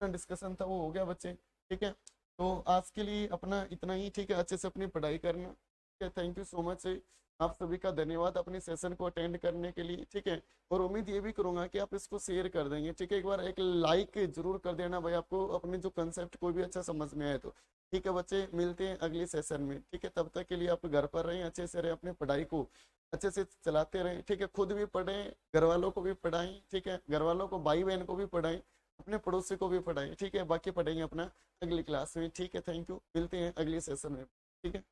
डिस्कशन था वो हो गया बच्चे। ठीक है, तो आज के लिए अपना इतना ही। ठीक है, अच्छे से अपनी पढ़ाई करना। ठीक है, थैंक यू सो मच, आप सभी का धन्यवाद अपने सेशन को अटेंड करने के लिए। ठीक है, और उम्मीद ये भी करूंगा कि आप इसको शेयर कर देंगे। ठीक है, एक बार एक लाइक जरूर कर देना भाई, आपको अपने जो कंसेप्ट कोई भी अच्छा समझ में आए तो। ठीक है बच्चे, मिलते हैं अगले सेशन में। ठीक है, तब तक के लिए आप घर पर रहें, अच्छे से रहें, अपनी पढ़ाई को अच्छे से चलाते रहें। ठीक है, खुद भी पढ़ें, घर वालों को भी पढ़ाएं। ठीक है, घर वालों को, भाई बहन को भी पढ़ाएं, अपने पड़ोसी को भी पढ़ाएं। ठीक है, बाकी पढ़ेंगे अपना अगली क्लास में। ठीक है, थैंक यू, मिलते हैं अगले सेशन में। ठीक है।